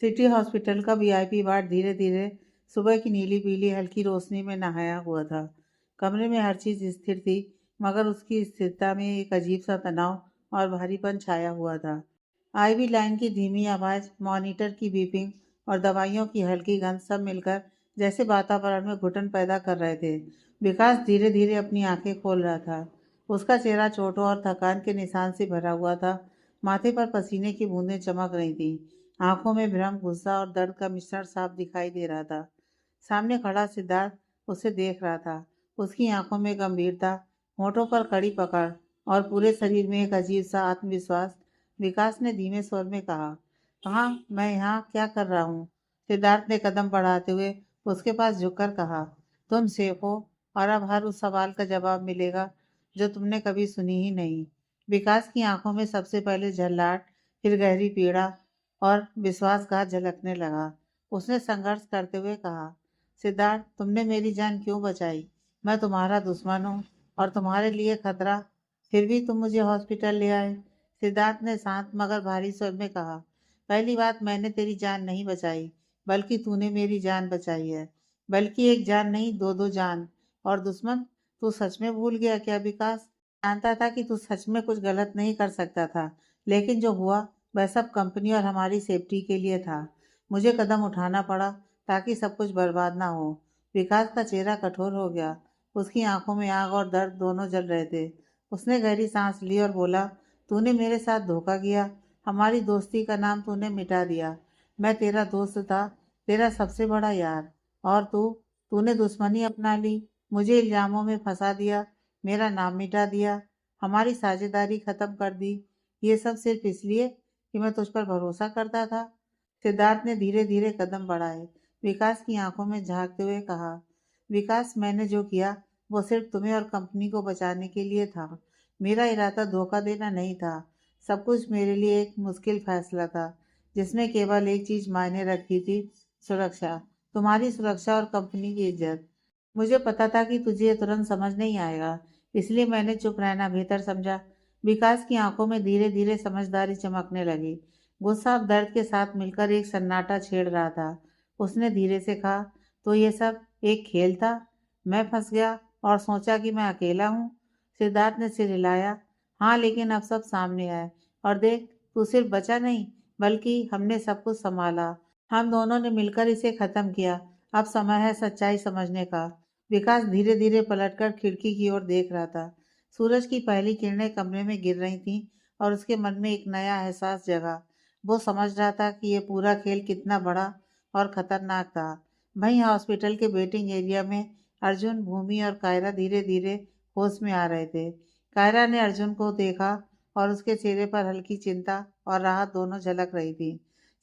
City hospital का VIP ward धीरे धीरे सुबह की नीली पीली हल्की रोशनी में नहाया हुआ था। कमरे में हर चीज स्थिर थी, मगर उसकी स्थिरता में एक अजीब सा तनाव और भारीपन छाया हुआ था। आईवी लाइन की धीमी आवाज, मॉनिटर की बीपिंग और दवाइयों की हल्की गंध सब मिलकर जैसे वातावरण में घुटन पैदा कर रहे थे। विकास धीरे धीरे अपनी आंखें खोल रहा था। उसका चेहरा चोटों और थकान के निशान से भरा हुआ था। माथे पर पसीने की बूंदें चमक रही थी। आंखों में भ्रम, गुस्सा और दर्द का मिश्रण साफ दिखाई दे रहा था। सामने खड़ा सिद्धार्थ उसे देख रहा था। उसकी आंखों में गंभीरता, होठों पर कड़ी पकड़ और पूरे शरीर में एक अजीब सा आत्मविश्वास। विकास ने धीमे स्वर में कहा, कहाँ मैं यहाँ क्या कर रहा हूँ? सिद्धार्थ ने कदम बढ़ाते हुए उसके पास झुककर कहा, तुम सेफ हो और अब हर उस सवाल का जवाब मिलेगा जो तुमने कभी सुनी ही नहीं। विकास की आंखों में सबसे पहले झल्लाहट, फिर गहरी पीड़ा और विश्वासघात झलकने लगा। उसने संघर्ष करते हुए कहा, सिद्धार्थ, तुमने मेरी जान क्यों बचाई? मैं तुम्हारा दुश्मन हूँ और तुम्हारे लिए खतरा, फिर भी तुम मुझे हॉस्पिटल ले आए। सिद्धार्थ ने शांत मगर भारी स्वर में कहा, पहली बात, मैंने तेरी जान नहीं बचाई, बल्कि तूने मेरी जान बचाई है। बल्कि एक जान नहीं, दो दो जान। और दुश्मन? तू सच में भूल गया क्या विकास? जानता था कि तू सच में कुछ गलत नहीं कर सकता था, लेकिन जो हुआ वह सब कंपनी और हमारी सेफ्टी के लिए था। मुझे कदम उठाना पड़ा ताकि सब कुछ बर्बाद ना हो। विकास का चेहरा कठोर हो गया। उसकी आंखों में आग और दर्द दोनों जल रहे थे। उसने गहरी सांस ली और बोला, तूने मेरे साथ धोखा किया। हमारी दोस्ती का नाम तूने मिटा दिया। मैं तेरा दोस्त था, तेरा सबसे बड़ा यार। और तूने दुश्मनी अपना ली, मुझे इल्जामों में फंसा दिया, मेरा नाम मिटा दिया, हमारी साझेदारी खत्म कर दी। ये सब सिर्फ इसलिए कि मैं तुझ पर भरोसा करता था। सिद्धार्थ ने धीरे धीरे कदम बढ़ाए। विकास की आंखों में झांकते हुए कहा, विकास, मैंने जो किया वो सिर्फ तुम्हें और कंपनी को बचाने के लिए था। मेरा इरादा धोखा देना नहीं था। सब कुछ मेरे लिए एक मुश्किल फैसला था, जिसमें केवल एक चीज मायने रखती थी, सुरक्षा। तुम्हारी सुरक्षा और कंपनी की इज्जत। मुझे पता था कि तुझे ये तुरंत समझ नहीं आएगा, इसलिए मैंने चुप रहना बेहतर समझा। विकास की आंखों में धीरे धीरे समझदारी चमकने लगी। गुस्सा और दर्द के साथ मिलकर एक सन्नाटा छेड़ रहा था। उसने धीरे से कहा, तो ये सब एक खेल था? मैं फंस गया और सोचा कि मैं अकेला हूँ। सिद्धार्थ ने सिर हिलाया। हाँ, लेकिन अब सब सामने है और देख, तू सिर्फ बचा नहीं, बल्कि हमने सब कुछ संभाला। हम दोनों ने मिलकर इसे खत्म किया। अब समय है सच्चाई समझने का। विकास धीरे धीरे पलटकर खिड़की की ओर देख रहा था। सूरज की पहली किरणें कमरे में गिर रही थीं और उसके मन में एक नया एहसास जगा। वो समझ रहा था कि ये पूरा खेल कितना बड़ा और खतरनाक था। वहीं हॉस्पिटल के वेटिंग एरिया में अर्जुन, भूमि और कायरा धीरे धीरे होश में आ रहे थे। कायरा ने अर्जुन को देखा और उसके चेहरे पर हल्की चिंता और राहत दोनों झलक रही थी।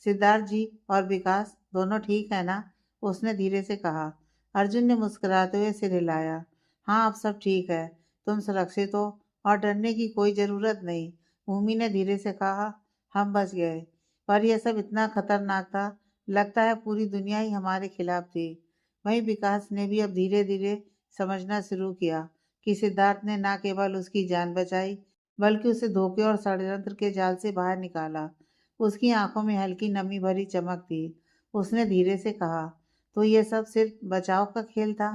सिद्धार्थ जी और विकास दोनों ठीक है ना? उसने धीरे से कहा। अर्जुन ने मुस्कुराते हुए सिर हिलाया। हाँ, अब सब ठीक है। तुम सुरक्षित हो और डरने की कोई जरूरत नहीं। भूमि ने धीरे से कहा, हम बच गए, पर यह सब इतना खतरनाक था, लगता है पूरी दुनिया ही हमारे खिलाफ थी। वहीं विकास ने भी अब धीरे धीरे समझना शुरू किया कि सिद्धार्थ ने न केवल उसकी जान बचाई, बल्कि उसे धोखे और षड्यंत्र के जाल से बाहर निकाला। उसकी आंखों में हल्की नमी भरी चमक थी। उसने धीरे से कहा, तो ये सब सिर्फ बचाव का खेल था?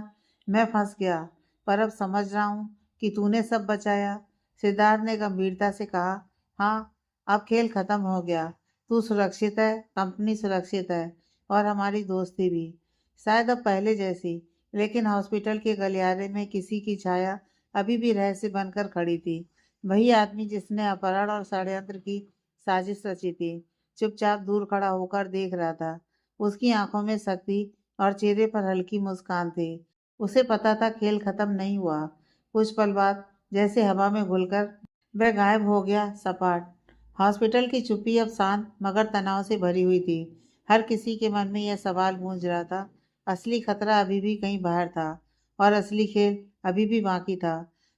मैं फंस गया, पर अब समझ रहा हूँ कि तूने सब बचाया। सिद्धार्थ ने गंभीरता से कहा, हाँ, अब खेल खत्म हो गया। तू सुरक्षित है, कंपनी सुरक्षित है और हमारी दोस्ती भी, शायद अब पहले जैसी। लेकिन हॉस्पिटल के गलियारे में किसी की छाया अभी भी रहस्य बनकर खड़ी थी। वही आदमी जिसने अपहरण और षड्यंत्र की साजिश रची थी, चुपचाप दूर खड़ा होकर देख रहा था। उसकी आंखों में शक्ति और चेहरे पर हल्की मुस्कान थी। उसे पता था खेल खत्म नहीं हुआ। कुछ पल बाद जैसे हवा में घुलकर वह गायब हो गया, सपाट। हॉस्पिटल की चुप्पी अब शांत मगर तनाव से भरी हुई थी। हर किसी के मन में यह सवाल गूंज रहा था, असली खतरा अभी भी कहीं बाहर था और असली खेल अभी भी बाकी था।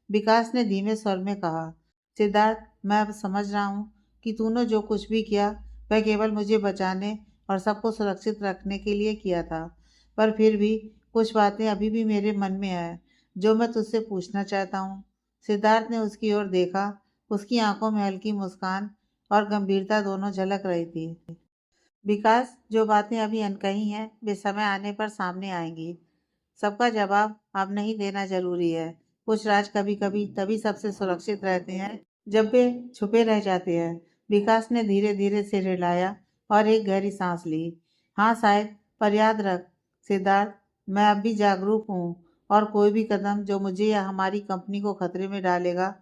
विकास ने धीमे स्वर में कहा, सिद्धार्थ, मैं अब समझ रहा हूँ कि तूने जो कुछ भी किया वह केवल मुझे बचाने और सबको सुरक्षित रखने के लिए किया था। पर फिर भी कुछ बातें अभी भी मेरे मन में है, जो मैं तुझसे पूछना चाहता हूँ। सिद्धार्थ ने उसकी ओर देखा। उसकी आंखों में हल्की मुस्कान और गंभीरता दोनों झलक रही थी। विकास, जो बातें अभी अनकही हैं वे समय आने पर सामने आएंगी। सबका जवाब अब नहीं देना जरूरी है। कुछ राज कभी कभी तभी सबसे सुरक्षित रहते हैं जब वे छुपे रह जाते हैं। विकास ने धीरे धीरे सिर हिलाया और एक गहरी सांस ली। हाँ शायद, पर याद रख सिद्धार्थ, मैं अब भी जागरूक हूँ और कोई भी कदम जो मुझे या हमारी कंपनी को खतरे में डालेगा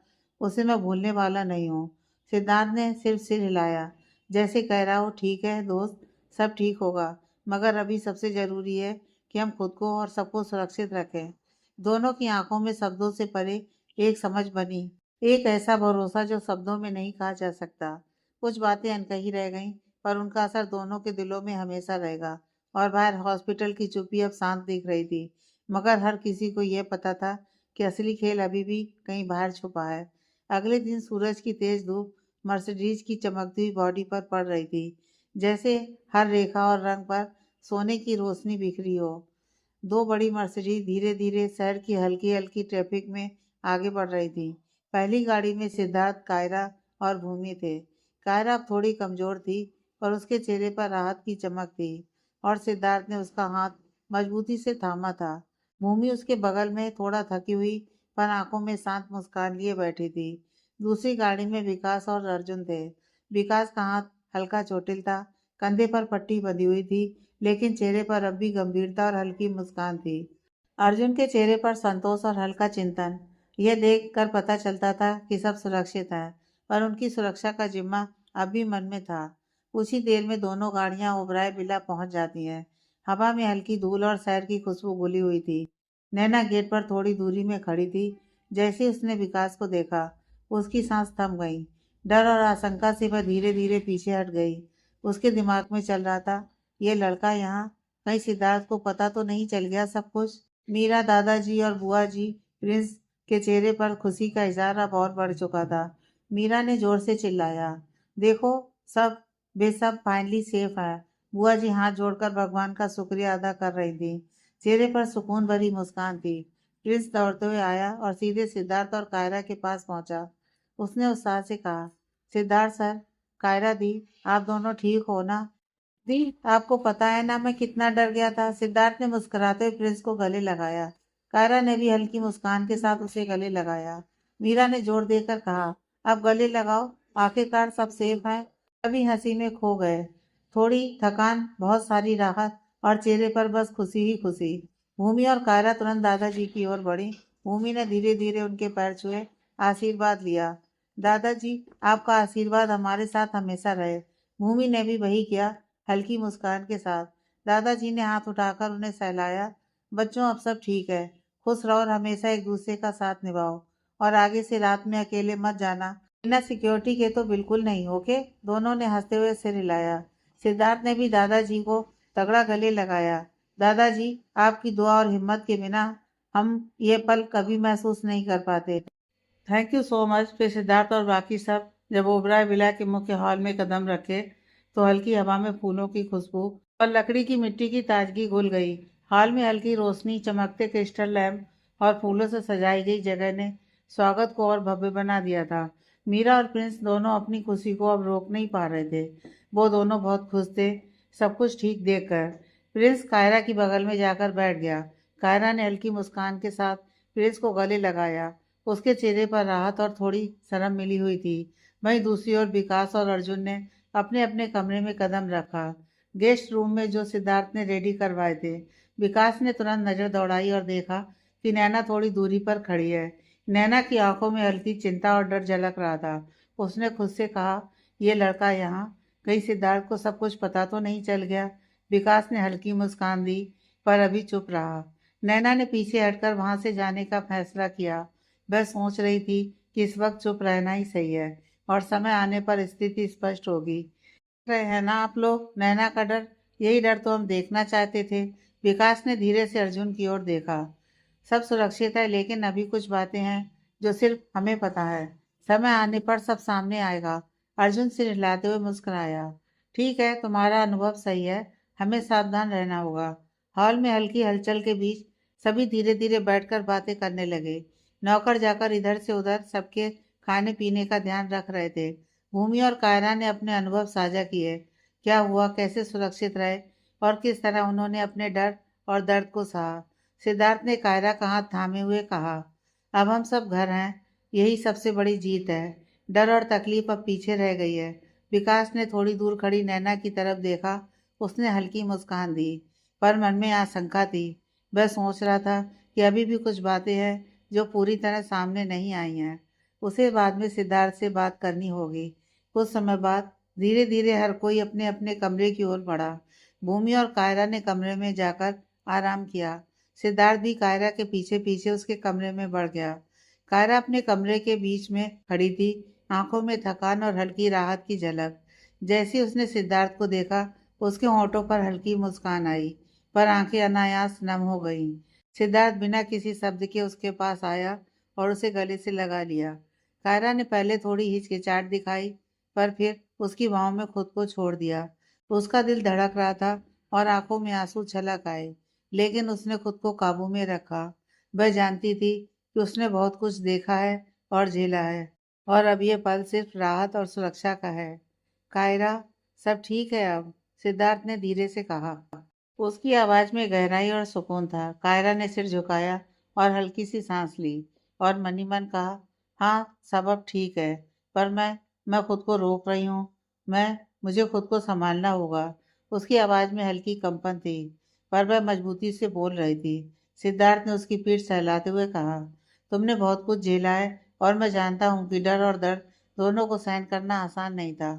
उसे मैं भूलने वाला नहीं हूँ। सिद्धार्थ ने सिर्फ सिर हिलाया, जैसे कह रहा हो ठीक है दोस्त, सब ठीक होगा, मगर अभी सबसे जरूरी है कि हम खुद को और सबको सुरक्षित रखें। दोनों की आंखों में शब्दों से परे एक समझ बनी, एक ऐसा भरोसा जो शब्दों में नहीं कहा जा सकता। कुछ बातें अनकही रह गईं, पर उनका असर दोनों के दिलों में हमेशा रहेगा। और बाहर हॉस्पिटल की चुप्पी अब शांत दिख रही थी, मगर हर किसी को यह पता था कि असली खेल अभी भी कहीं बाहर छुपा है। अगले दिन सूरज की तेज धूप मर्सिडीज की चमकती हुई बॉडी पर पड़ रही थी, जैसे हर रेखा और रंग पर सोने की रोशनी बिखरी हो। दो बड़ी मर्सिडीज धीरे धीरे शहर की हल्की हल्की ट्रैफिक में आगे बढ़ रही थी। पहली गाड़ी में सिद्धार्थ, कायरा और भूमि थे। कायरा अब थोड़ी कमजोर थी, पर उसके चेहरे पर राहत की चमक थी और सिद्धार्थ ने उसका हाथ मजबूती से थामा था। भूमि उसके बगल में थोड़ा थकी हुई पर आंखों में शांत मुस्कान लिए बैठी थी। दूसरी गाड़ी में विकास और अर्जुन थे। विकास का हाथ हल्का चोटिल था, कंधे पर पट्टी बंधी हुई थी, लेकिन चेहरे पर अब भी गंभीरता और हल्की मुस्कान थी। अर्जुन के चेहरे पर संतोष और हल्का चिंतन। यह देख कर पता चलता था कि सब सुरक्षित है, पर उनकी सुरक्षा का जिम्मा अब भी मन में था। कुछ ही देर में दोनों गाड़ियां ओबराय बिला पहुंच जाती हैं। हवा में हल्की धूल और शहर की खुशबू घुली हुई थी। नैना गेट पर थोड़ी दूरी में खड़ी थी। जैसे ही उसने विकास को देखा, उसकी सांस थम गई। डर और आशंका से वह धीरे धीरे पीछे हट गई। उसके दिमाग में चल रहा था, ये लड़का यहाँ, कहीं सिद्धार्थ को पता तो नहीं चल गया सब कुछ। मीरा, दादाजी और बुआ जी, प्रिंस के चेहरे पर खुशी का इजहार अब और बढ़ चुका था। मीरा ने जोर से चिल्लाया, देखो सब, वे सब फाइनली सेफ है। बुआ जी हाथ जोड़कर भगवान का शुक्रिया अदा कर रही थी। चेहरे पर सुकून भरी मुस्कान थी। प्रिंस दौड़ते हुए आया और सीधे सिद्धार्थ और कायरा के पास पहुंचा। उसने उत्साह से कहा, सिद्धार्थ सर, कायरा दी, आप दोनों ठीक हो ना? दी, आपको पता है ना मैं कितना डर गया था। सिद्धार्थ ने मुस्कुराते हुए प्रिंस को गले लगाया। कायरा ने भी हल्की मुस्कान के साथ उसे गले लगाया। मीरा ने जोर देकर कहा, अब गले लगाओ, आखिरकार सब सेफ है। सभी हंसी में खो गए। थोड़ी थकान, बहुत सारी राहत और चेहरे पर बस खुशी ही खुशी। भूमि और कायरा तुरंत दादाजी की ओर बढ़ी। भूमि ने धीरे धीरे उनके पैर छुए, आशीर्वाद लिया। दादाजी, आपका आशीर्वाद हमारे साथ हमेशा रहे। भूमि ने भी वही किया, हल्की मुस्कान के साथ। दादाजी ने हाथ उठाकर उन्हें सहलाया। बच्चों, अब सब ठीक है, खुश रहो और हमेशा एक दूसरे का साथ निभाओ। और आगे से रात में अकेले मत जाना, बिना सिक्योरिटी के तो बिल्कुल नहीं, ओके? दोनों ने हंसते हुए सिर हिलाया। सिद्धार्थ ने भी दादाजी को तगड़ा गले लगाया। दादाजी, आपकी दुआ और हिम्मत के बिना हम ये पल कभी महसूस नहीं कर पाते। Thank you so much. फिर सिद्धार्थ और बाकी सब जब ओबराय विला के मुख्य हॉल में कदम रखे, तो हल्की हवा में फूलों की खुशबू और लकड़ी की मिट्टी की ताजगी घुल गई। हॉल में हल्की रोशनी, चमकते क्रिस्टल लैंप और फूलों से सजाई गई जगह ने स्वागत को और भव्य बना दिया था। मीरा और प्रिंस दोनों अपनी खुशी को अब रोक नहीं पा रहे थे। वो दोनों बहुत खुश थे, सब कुछ ठीक देखकर। प्रिंस कायरा की बगल में जाकर बैठ गया। कायरा ने हल्की मुस्कान के साथ प्रिंस को गले लगाया। उसके चेहरे पर राहत और थोड़ी शर्म मिली हुई थी। वहीं दूसरी ओर विकास और अर्जुन ने अपने अपने कमरे में कदम रखा, गेस्ट रूम में जो सिद्धार्थ ने रेडी करवाए थे। विकास ने तुरंत नजर दौड़ाई और देखा कि नैना थोड़ी दूरी पर खड़ी है। नैना की आंखों में हल्की चिंता और डर झलक रहा था। उसने खुद से कहा, ये लड़का यहाँ, कहीं सिद्धार्थ को सब कुछ पता तो नहीं चल गया? विकास ने हल्की मुस्कान दी, पर अभी चुप रहा। नैना ने पीछे हटकर वहां से जाने का फैसला किया। वह सोच रही थी कि इस वक्त चुप रहना ही सही है और समय आने पर स्थिति स्पष्ट होगी। रहे हैं ना आप लोग, नैना का डर, यही डर तो हम देखना चाहते थे। विकास ने धीरे से अर्जुन की ओर देखा। सब सुरक्षित है, लेकिन अभी कुछ बातें हैं जो सिर्फ हमें पता है। समय आने पर सब सामने आएगा। अर्जुन सिर हिलाते हुए मुस्कुराया। ठीक है, तुम्हारा अनुभव सही है, हमें सावधान रहना होगा। हॉल में हल्की हलचल के बीच सभी धीरे धीरे बैठकर बातें करने लगे। नौकर जाकर इधर से उधर सबके खाने पीने का ध्यान रख रहे थे। भूमि और कायरा ने अपने अनुभव साझा किए क्या हुआ, कैसे सुरक्षित रहे और किस तरह उन्होंने अपने डर और दर्द को सहा। सिद्धार्थ ने कायरा का हाथ थामे हुए कहा, अब हम सब घर हैं, यही सबसे बड़ी जीत है। डर और तकलीफ अब पीछे रह गई है। विकास ने थोड़ी दूर खड़ी नैना की तरफ देखा। उसने हल्की मुस्कान दी, पर मन में आशंका थी। वह सोच रहा था कि अभी भी कुछ बातें हैं जो पूरी तरह सामने नहीं आई हैं। उसे बाद में सिद्धार्थ से बात करनी होगी। कुछ समय बाद धीरे धीरे हर कोई अपने अपने कमरे की ओर बढ़ा। भूमि और कायरा ने कमरे में जाकर आराम किया। सिद्धार्थ भी कायरा के पीछे पीछे उसके कमरे में बढ़ गया। कायरा अपने कमरे के बीच में खड़ी थी, आंखों में थकान और हल्की राहत की झलक। जैसे उसने सिद्धार्थ को देखा, उसके होंठों पर हल्की मुस्कान आई, पर आंखें अनायास नम हो गईं। सिद्धार्थ बिना किसी शब्द के उसके पास आया और उसे गले से लगा लिया। कायरा ने पहले थोड़ी हिचकिचाहट दिखाई, पर फिर उसकी बाहों में खुद को छोड़ दिया। उसका दिल धड़क रहा था और आंखों में आंसू छलक आए, लेकिन उसने खुद को काबू में रखा। वह जानती थी कि उसने बहुत कुछ देखा है और झेला है, और अब यह पल सिर्फ राहत और सुरक्षा का है। कायरा, सब ठीक है अब, सिद्धार्थ ने धीरे से कहा। उसकी आवाज में गहराई और सुकून था। कायरा ने सिर झुकाया और हल्की सी सांस ली, और मन ही मन कहा, हाँ सब अब ठीक है, पर मैं खुद को रोक रही हूँ। मुझे खुद को संभालना होगा। उसकी आवाज में हल्की कंपन थी, पर वह मजबूती से बोल रही थी। सिद्धार्थ ने उसकी पीठ सहलाते हुए कहा, तुमने बहुत कुछ झेला है, और मैं जानता हूँ कि डर और दर्द दोनों को सहन करना आसान नहीं था,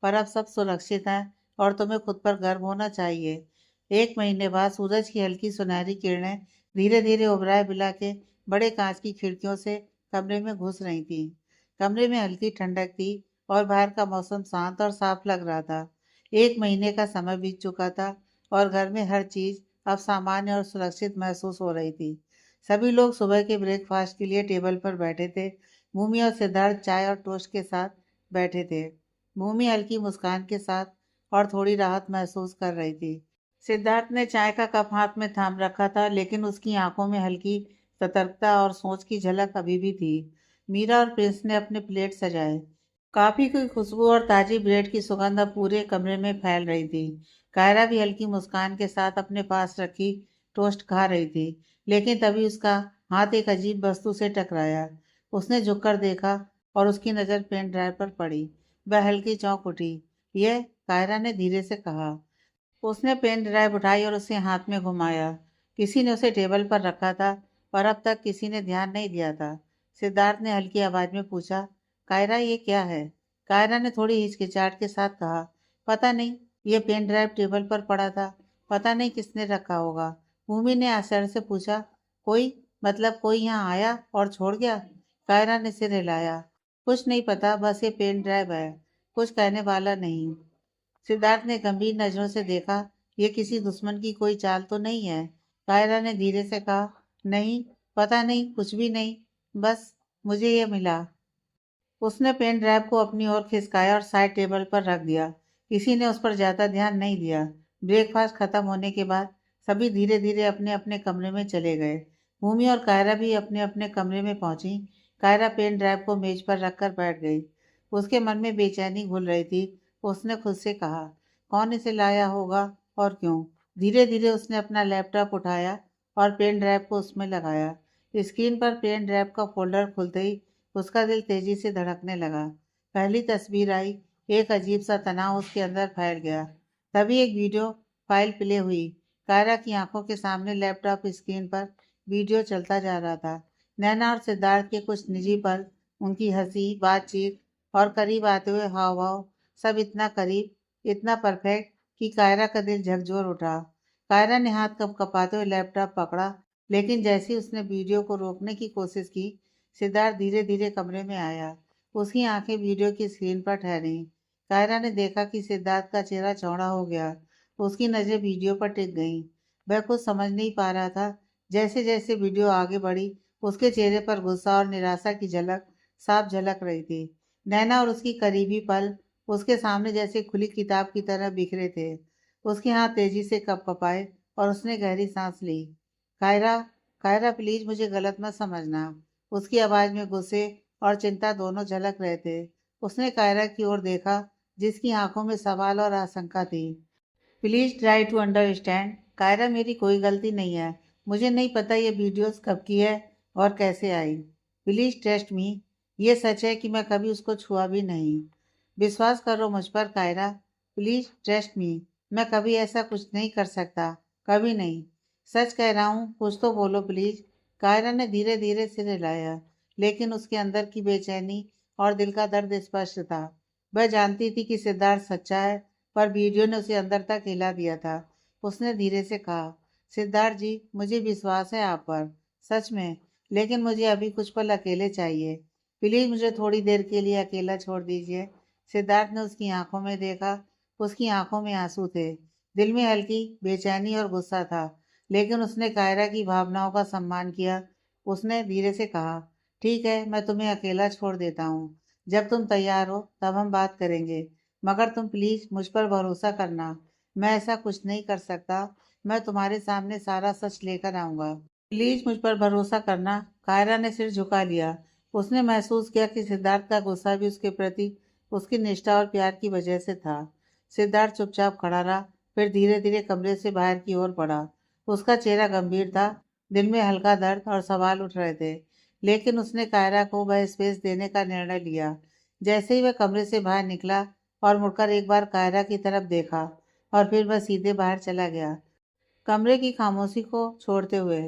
पर अब सब सुरक्षित है और तुम्हें खुद पर गर्व होना चाहिए। 1 महीने बाद सूरज की हल्की सुनहरी किरणें धीरे धीरे उभराए बिला के बड़े कांच की खिड़कियों से कमरे में घुस रही थी। कमरे में हल्की ठंडक थी और बाहर का मौसम शांत और साफ लग रहा था। 1 महीने का समय बीत चुका था और घर में हर चीज अब सामान्य और सुरक्षित महसूस हो रही थी। सभी लोग सुबह के ब्रेकफास्ट के लिए टेबल पर बैठे थे। भूमि और सिद्धार्थ चाय और टोस्ट के साथ बैठे थे। भूमि हल्की मुस्कान के साथ और थोड़ी राहत महसूस कर रही थी। सिद्धार्थ ने चाय का कप हाथ में थाम रखा था, लेकिन उसकी आंखों में हल्की सतर्कता और सोच की झलक अभी भी थी। मीरा और प्रिंस ने अपने प्लेट सजाए। कॉफी की खुशबू और ताजी ब्रेड की सुगंध अब पूरे कमरे में फैल रही थी। कायरा भी हल्की मुस्कान के साथ अपने पास रखी टोस्ट खा रही थी, लेकिन तभी उसका हाथ एक अजीब वस्तु से टकराया। उसने झुककर देखा और उसकी नज़र पेन ड्राइव पर पड़ी। वह हल्की चौंक उठी। यह, कायरा ने धीरे से कहा। उसने पेन ड्राइव उठाई और उसे हाथ में घुमाया। किसी ने उसे टेबल पर रखा था, पर अब तक किसी ने ध्यान नहीं दिया था। सिद्धार्थ ने हल्की आवाज में पूछा, कायरा ये क्या है? कायरा ने थोड़ी हिचकिचाहट के साथ कहा, पता नहीं, ये पेन ड्राइव टेबल पर पड़ा था, पता नहीं किसने रखा होगा। भूमि ने आश्चर्य से पूछा, कोई, मतलब कोई यहाँ आया और छोड़ गया? कायरा ने सिर हिलाया, कुछ नहीं पता, बस ये पेन ड्राइव है, कुछ कहने वाला नहीं। सिद्धार्थ ने गंभीर नजरों से देखा, ये किसी दुश्मन की कोई चाल तो नहीं है? कायरा ने धीरे से कहा, नहीं, पता नहीं, कुछ भी नहीं, बस मुझे ये मिला। उसने पेन ड्राइव को अपनी ओर खिसकाया और साइड टेबल पर रख दिया। किसी ने उस पर ज्यादा ध्यान नहीं दिया। ब्रेकफास्ट खत्म होने के बाद सभी धीरे धीरे अपने अपने कमरे में चले गए। भूमि और कायरा भी अपने अपने कमरे में पहुंची। कायरा पेन ड्राइव को मेज पर रखकर बैठ गई। उसके मन में बेचैनी घुल रही थी। उसने खुद से कहा, कौन इसे लाया होगा और क्यों? धीरे धीरे उसने अपना लैपटॉप उठाया और पेन ड्राइव को उसमें लगाया। स्क्रीन पर पेन ड्राइव का फोल्डर खुलते ही उसका दिल तेजी से धड़कने लगा। पहली तस्वीर आई, एक अजीब सा तनाव उसके अंदर फैल गया। तभी एक वीडियो फाइल प्ले हुई। कायरा की आंखों के सामने लैपटॉप स्क्रीन पर वीडियो चलता जा रहा था। नैना और सिद्धार्थ के कुछ निजी पल, उनकी हंसी, बातचीत और करीब आते हुए हाव भाव, सब इतना करीब, इतना परफेक्ट कि कायरा का दिल झकझोर उठा। कायरा ने हाथ कपकपाते हुए लैपटॉप पकड़ा, लेकिन जैसे ही उसने वीडियो को रोकने की कोशिश की, सिद्धार्थ धीरे धीरे कमरे में आया। उसकी आंखें वीडियो की स्क्रीन पर ठहरी। कायरा ने देखा कि सिद्धार्थ का चेहरा चौड़ा हो गया। उसकी नजरें वीडियो पर टिक गईं। वह कुछ समझ नहीं पा रहा था। जैसे जैसे वीडियो आगे बढ़ी, उसके चेहरे पर गुस्सा और निराशा की झलक साफ झलक रही थी। नैना और उसकी करीबी पल उसके सामने जैसे खुली किताब की तरह बिखरे थे। उसके हाथ तेजी से कपकपाए और उसने गहरी सांस ली। कायरा, कायरा प्लीज मुझे गलत मत समझना। उसकी आवाज में गुस्से और चिंता दोनों झलक रहे थे। उसने कायरा की ओर देखा, जिसकी आंखों में सवाल और आशंका थी। Please try to understand. Kaira, मेरी कोई गलती नहीं है। मुझे नहीं पता ये वीडियोस कब की है और कैसे आई। Please trust me. ये सच है कि मैं कभी उसको छुआ भी नहीं। विश्वास करो मुझ पर कायरा। Please trust me. मैं कभी ऐसा कुछ नहीं कर सकता। कभी नहीं। सच कह रहा हूँ, कुछ तो बोलो प्लीज। कायरा ने धीरे धीरे सिर हिलाया, लेकिन उसके अंदर की बेचैनी और दिल का दर्द स्पष्ट था। वह जानती थी कि सिद्धार्थ सच्चा है, पर वीडियो ने उसे अंदर तक हिला दिया था। उसने धीरे से कहा, सिद्धार्थ जी, मुझे विश्वास है आप पर, सच में। लेकिन मुझे अभी कुछ पल अकेले चाहिए। प्लीज मुझे थोड़ी देर के लिए अकेला छोड़ दीजिए। सिद्धार्थ ने उसकी आंखों में देखा। उसकी आंखों में आंसू थे। दिल में हल्की बेचैनी और गुस्सा था। लेकिन उसने कायरा की भावनाओं का सम्मान किया। उसने धीरे से कहा, ठीक है, मैं तुम्हें अकेला छोड़ देता हूँ। जब तुम तैयार हो तब हम बात करेंगे। मगर तुम प्लीज मुझ पर भरोसा करना। मैं ऐसा कुछ नहीं कर सकता। मैं तुम्हारे सामने सारा सच लेकर आऊंगा। प्लीज मुझ पर भरोसा करना। कायरा ने सिर झुका लिया। उसने महसूस किया कि सिद्धार्थ का गुस्सा भी उसके प्रति उसकी निष्ठा और प्यार की वजह से था। सिद्धार्थ चुपचाप खड़ा रहा, फिर धीरे धीरे कमरे से बाहर की ओर बढ़ा। उसका चेहरा गंभीर था। दिल में हल्का दर्द और सवाल उठ रहे थे। लेकिन उसने कायरा को वह स्पेस देने का निर्णय लिया। जैसे ही वह कमरे से बाहर निकला और मुड़कर एक बार कायरा की तरफ देखा, और फिर वह सीधे बाहर चला गया, कमरे की खामोशी को छोड़ते हुए।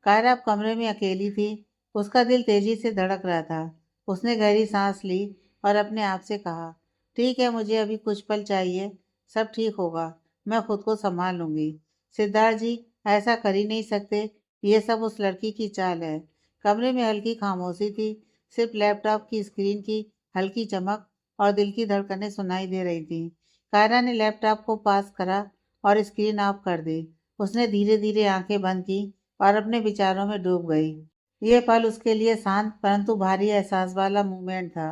कायरा अब कमरे में अकेली थी। उसका दिल तेजी से धड़क रहा था। उसने गहरी सांस ली और अपने आप से कहा, ठीक है, मुझे अभी कुछ पल चाहिए। सब ठीक होगा। मैं खुद को संभाल लूंगी। सिद्धार्थ जी, ऐसा कर ही नहीं सकते। ये सब उस लड़की की चाल है। कमरे में हल्की खामोशी थी। सिर्फ लैपटॉप की स्क्रीन की हल्की चमक और दिल की धड़कनें सुनाई दे रही थी। कायरा ने लैपटॉप को पास करा और स्क्रीन ऑफ कर दी। उसने धीरे धीरे आंखें बंद की और अपने विचारों में डूब गई। ये पल उसके लिए शांत परंतु भारी एहसास वाला मोमेंट था।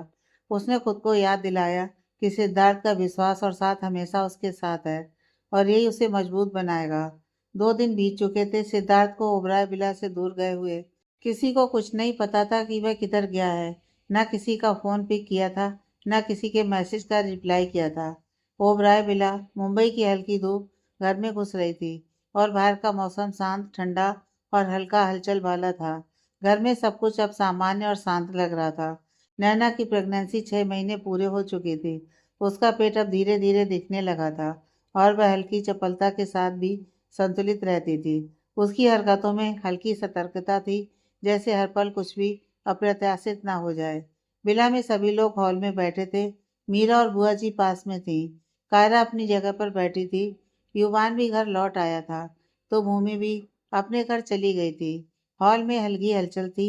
उसने खुद को याद दिलाया कि सिद्धार्थ का विश्वास और साथ हमेशा उसके साथ है, और यही उसे मजबूत बनाएगा। 2 दिन बीत चुके थे सिद्धार्थ को ओबराय विला से दूर गए हुए। किसी को कुछ नहीं पता था कि वह किधर गया है। न किसी का फोन पिक किया था, न किसी के मैसेज का रिप्लाई किया था। ओबराय विला, मुंबई की हल्की धूप घर में घुस रही थी और बाहर का मौसम शांत, ठंडा और हल्का हलचल वाला था। घर में सब कुछ अब सामान्य और शांत लग रहा था। नैना की प्रेगनेंसी 6 महीने पूरे हो चुकी थी। उसका पेट अब धीरे धीरे दिखने लगा था और वह हल्की चपलता के साथ भी संतुलित रहती थी। उसकी हरकतों में हल्की सतर्कता थी, जैसे हर पल कुछ भी अप्रत्याशित ना हो जाए। विला में सभी लोग हॉल में बैठे थे। मीरा और बुआ जी पास में थी। कायरा अपनी जगह पर बैठी थी। युवान भी घर लौट आया था, तो भूमि भी अपने घर चली गई थी। हॉल में हल्की हलचल थी।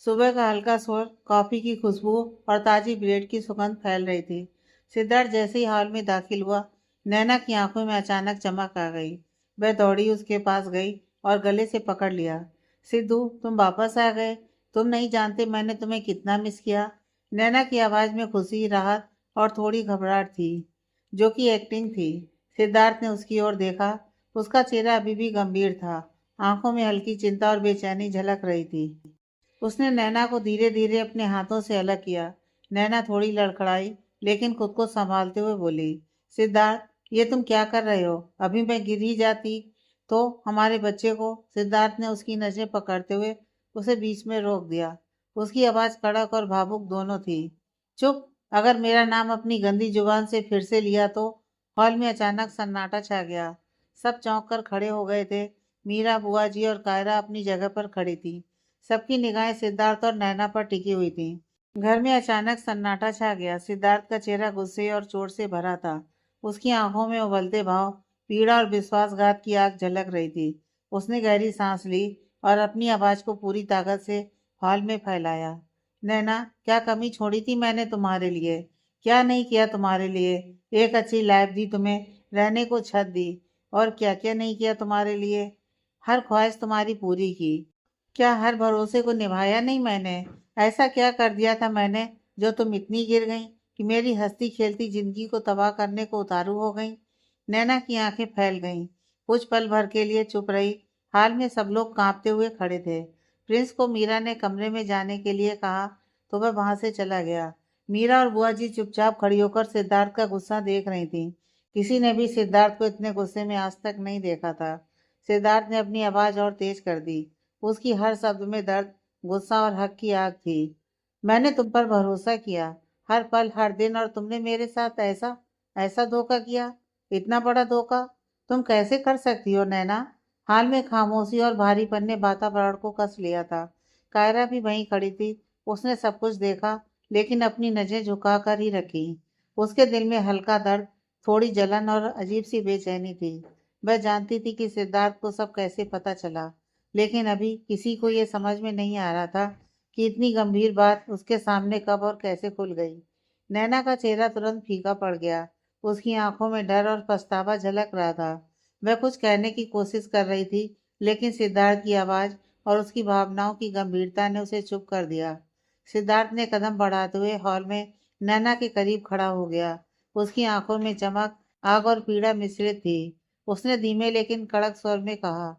सुबह का हल्का शोर, कॉफी की खुशबू और ताजी ब्रेड की सुगंध फैल रही थी। सिद्धार्थ जैसे ही हॉल में दाखिल हुआ, नैना की आंखों में अचानक चमक आ गई। वह दौड़ी उसके पास गई और गले से पकड़ लिया। सिद्धू, तुम वापस आ गए। तुम नहीं जानते मैंने तुम्हें कितना मिस किया। नैना की आवाज में खुशी, राहत और थोड़ी घबराहट थी, जो कि एक्टिंग थी। सिद्धार्थ ने उसकी ओर देखा। उसका चेहरा अभी भी गंभीर था। आंखों में हल्की चिंता और बेचैनी झलक रही थी। उसने नैना को धीरे धीरे अपने हाथों से अलग किया। नैना थोड़ी लड़खड़ाई, लेकिन खुद को संभालते हुए बोली, सिद्धार्थ, ये तुम क्या कर रहे हो? अभी मैं गिर ही जाती तो हमारे बच्चे को। सिद्धार्थ ने उसकी नज़रें पकड़ते हुए उसे बीच में रोक दिया। उसकी आवाज कड़क और भावुक दोनों थी। चुप! अगर मेरा नाम अपनी गंदी जुबान से फिर से लिया तो। हॉल में अचानक सन्नाटा छा गया। सब चौंक कर खड़े हो गए थे। मीरा, बुआ जी और कायरा अपनी जगह पर खड़ी थी। सबकी निगाहें सिद्धार्थ और नैना पर टिकी हुई थी। घर में अचानक सन्नाटा छा गया। सिद्धार्थ का चेहरा गुस्से और चोट से भरा था। उसकी आंखों में उबलते भाव, पीड़ा और विश्वासघात की आग झलक रही थी। उसने गहरी सांस ली और अपनी आवाज को पूरी ताकत से हॉल में फैलाया। नैना, क्या कमी छोड़ी थी मैंने तुम्हारे लिए? क्या नहीं किया तुम्हारे लिए? एक अच्छी लाइफ दी तुम्हें, रहने को छत दी, और क्या क्या नहीं किया तुम्हारे लिए। हर ख्वाहिश तुम्हारी पूरी की। क्या हर भरोसे को निभाया नहीं मैंने? ऐसा क्या कर दिया था मैंने जो तुम इतनी गिर गई कि मेरी हंसती खेलती जिंदगी को तबाह करने को उतारू हो गई? नैना की आंखें फैल गईं। कुछ पल भर के लिए चुप रही। हाल में सब लोग कांपते हुए खड़े थे। प्रिंस को मीरा ने कमरे में जाने के लिए कहा तो वह वहां से चला गया। मीरा और बुआ जी चुपचाप खड़ी होकर सिद्धार्थ का गुस्सा देख रही थी। किसी ने भी सिद्धार्थ को इतने गुस्से में आज तक नहीं देखा था। सिद्धार्थ ने अपनी आवाज और तेज कर दी। उसकी हर शब्द में दर्द, गुस्सा और हक की आग थी। मैंने तुम पर भरोसा किया, हर पल हर दिन, और तुमने मेरे साथ ऐसा ऐसा धोखा किया। इतना बड़ा धोखा तुम कैसे कर सकती हो नैना? हाल में खामोशी और भारीपन ने वातावरण को कस लिया था। कायरा भी वहीं खड़ी थी। उसने सब कुछ देखा, लेकिन अपनी नजरें झुका कर ही रखी। उसके दिल में हल्का दर्द, थोड़ी जलन और अजीब सी बेचैनी थी। वह जानती थी कि सिद्धार्थ को सब कैसे पता चला, लेकिन अभी किसी को ये समझ में नहीं आ रहा था कि इतनी गंभीर बात उसके सामने कब और कैसे खुल गई। नैना का चेहरा तुरंत फीका पड़ गया। उसकी आंखों में डर और पछतावा झलक रहा था। वह कुछ कहने की कोशिश कर रही थी, लेकिन सिद्धार्थ की आवाज और उसकी भावनाओं की गंभीरता ने उसे चुप कर दिया। सिद्धार्थ ने कदम बढ़ाते हुए हॉल में नैना के करीब खड़ा हो गया। उसकी आंखों में चमक, आग और पीड़ा मिश्रित थी। उसने धीमे लेकिन कड़क स्वर में कहा,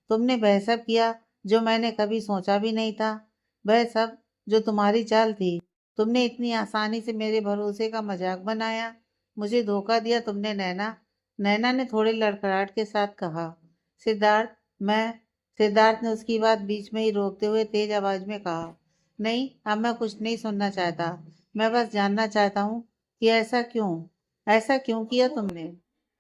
तुमने वह सब किया जो मैंने कभी सोचा भी नहीं था। वह सब जो तुम्हारी चाल थी। तुमने इतनी आसानी से मेरे भरोसे का मजाक बनाया, मुझे धोखा दिया तुमने नैना। नैना ने थोड़े लड़खड़ाहट के साथ कहा। सिद्धार्थ, मैं सिद्धार्थ ने उसकी बात बीच में ही रोकते हुए तेज आवाज में कहा, नहीं, अब मैं कुछ नहीं सुनना चाहता। मैं बस जानना चाहता हूँ कि ऐसा क्यों किया तुमने?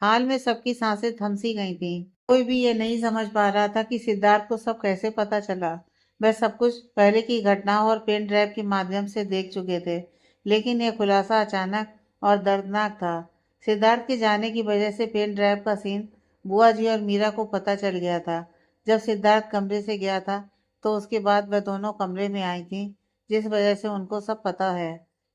हाल में सबकी सांसें थम सी गई थीं। कोई भी ये नहीं समझ पा रहा था कि सिद्धार्थ को सब कैसे पता चला। वह सब कुछ पहले की घटनाओं और पेन ड्राइव के माध्यम से देख चुके थे, लेकिन यह खुलासा अचानक और दर्दनाक था। सिद्धार्थ के जाने की वजह से पेन ड्राइव का सीन बुआ जी और मीरा को पता चल गया था। जब सिद्धार्थ कमरे से गया था, तो उसके बाद वह दोनों कमरे में आई थी, जिस वजह से उनको सब पता है।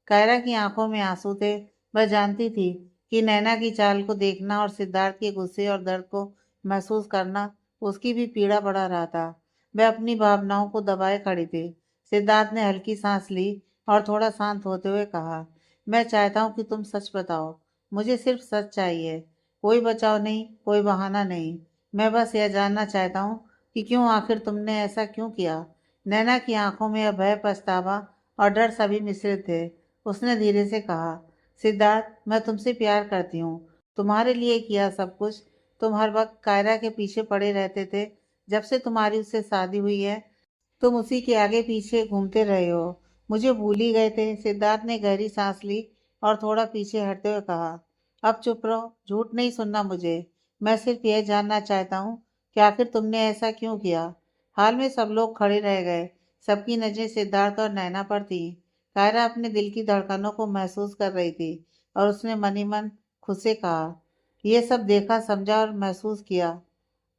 कायरा की आंखों में आंसू थे। वह जानती थी कि नैना की चाल को देखना और सिद्धार्थ के गुस्से और दर्द को महसूस करना उसकी भी पीड़ा बढ़ा रहा था। वह अपनी भावनाओं को दबाए खड़ी थी। सिद्धार्थ ने हल्की सांस ली और थोड़ा शांत होते हुए कहा, मैं चाहता हूँ कि तुम सच बताओ। मुझे सिर्फ सच चाहिए। कोई बचाव नहीं, कोई बहाना नहीं। मैं बस यह जानना चाहता हूँ कि क्यों, आखिर तुमने ऐसा क्यों किया? नैना की आंखों में अब भय, पछतावा और डर सभी मिश्रित थे। उसने धीरे से कहा, सिद्धार्थ, मैं तुमसे प्यार करती हूँ। तुम्हारे लिए किया सब कुछ। तुम हर वक्त कायरा के पीछे पड़े रहते थे। जब से तुम्हारी उससे शादी हुई है, तुम उसी के आगे पीछे घूमते रहे हो। मुझे भूल ही गए थे। सिद्धार्थ ने गहरी सांस ली और थोड़ा पीछे हटते हुए कहा, अब चुप रहो, झूठ नहीं सुनना मुझे। मैं सिर्फ यह जानना चाहता हूँ कि आखिर तुमने ऐसा क्यों किया। हाल में सब लोग खड़े रह गए। सबकी नजरें सिद्धार्थ और नैना पर थी। कायरा अपने दिल की धड़कनों को महसूस कर रही थी और उसने मन ही मन खुद से कहा, यह सब देखा, समझा और महसूस किया,